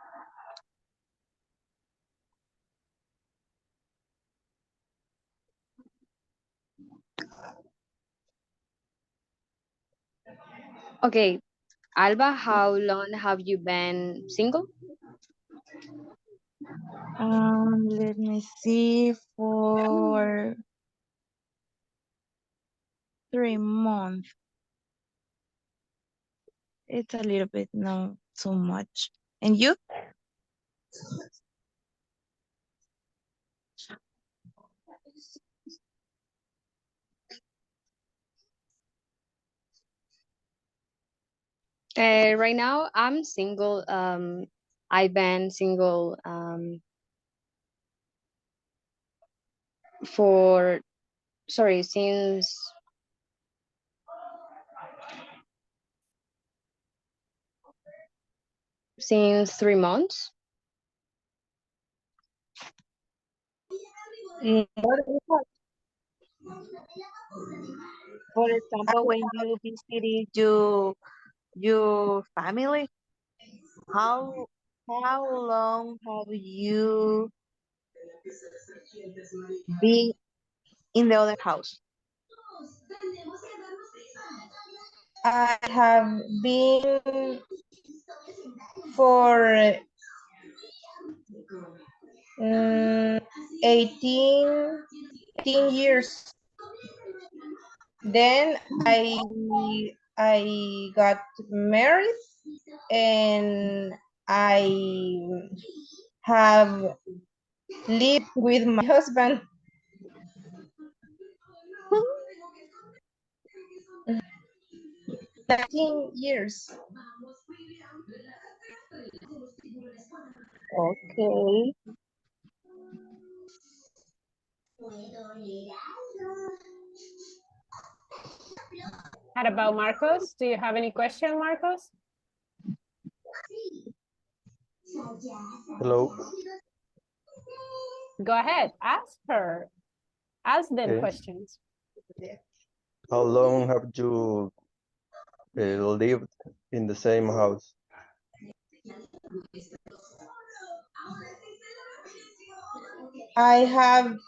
okay, Alba, how long have you been single? Let me see, for 3 months. It's a little bit, not so much. And you? Right now, I'm single. I've been single for, sorry, since 3 months. For example, when you visited your family, how long have you been in the other house? I have been for 18 years. Then I got married and I have lived with my husband 19 years. Okay. How about Marcos? Do you have any question, Marcos? Hello. Go ahead, ask her. Ask them Okay. questions. How long have you lived in the same house? I have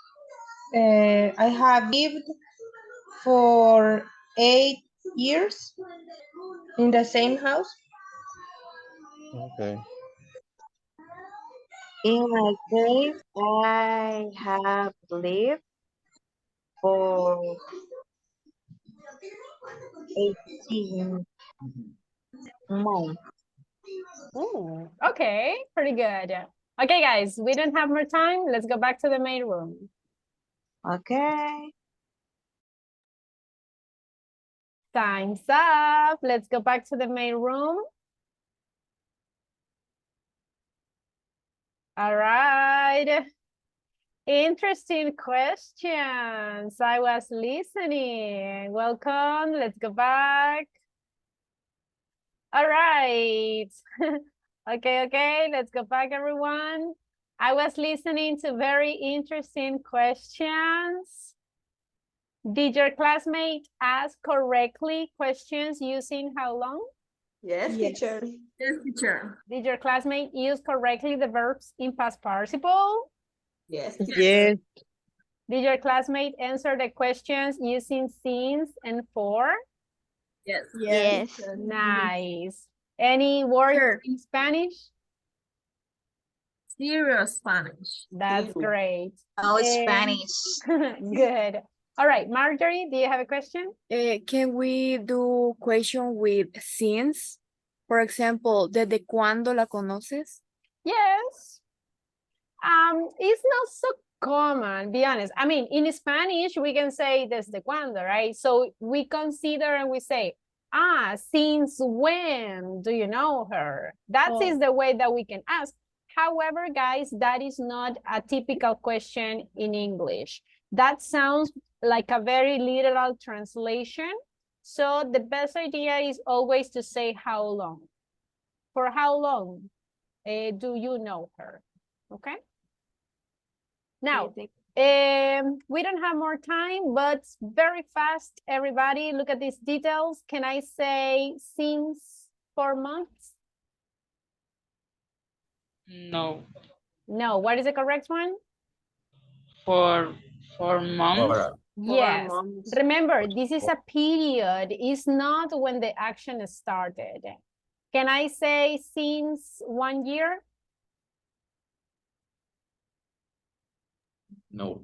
lived for 8 years in the same house. Okay. In my case, I have lived for 18 months. Okay, pretty good. Okay, guys, we don't have more time. Let's go back to the main room. Okay. Time's up. Let's go back to the main room. All right. Interesting questions. I was listening. Welcome. Let's go back. All right. Okay. Let's go back, everyone. I was listening to very interesting questions. Did your classmate ask correctly questions using how long? Yes, teacher. Yes, teacher. Did your classmate use correctly the verbs in past participle? Yes. Yes. Did your classmate answer the questions using since and for? Yes. Yes. Nice. Any words Sure. in Spanish? Serious Spanish. That's great. No And- Spanish. Good. All right, Marjorie, do you have a question? Can we do question with since? For example, ¿desde cuándo la conoces? Yes. It's not so common, be honest. I mean, in Spanish, we can say desde cuándo, right? So we consider and we say, since when do you know her? That is the way that we can ask. However, guys, that is not a typical question in English. That sounds like a very literal translation. So the best idea is always to say how long. For how long do you know her? Okay. Now, we don't have more time, but very fast, everybody, look at these details. Can I say since 4 months? No, No, what is the correct one? for months. Yes. months. Remember, this is a period. It's not when the action started. Can I say since 1 year? No.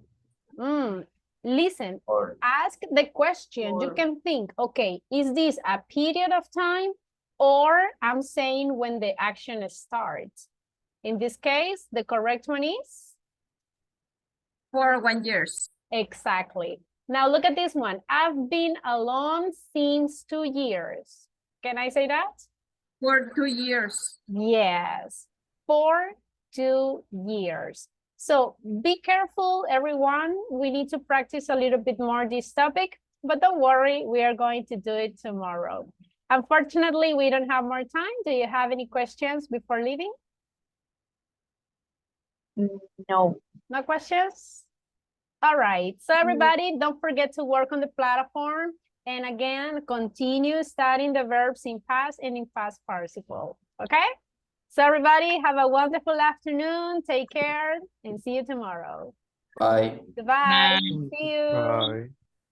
Listen, ask the question. You can think, okay, is this a period of time or I'm saying when the action starts? In this case, the correct one is? For 1 year. Exactly. Now look at this one. I've been alone since 2 years. Can I say that? For 2 years. Yes, for 2 years. So be careful, everyone. We need to practice a little bit more this topic, but don't worry, we are going to do it tomorrow. Unfortunately, we don't have more time. Do you have any questions before leaving? No. No questions? All right, so everybody, don't forget to work on the platform. And again, continue studying the verbs in past and in past participle, okay? So everybody, have a wonderful afternoon. Take care and see you tomorrow. Bye. Goodbye. Bye. See you. Bye.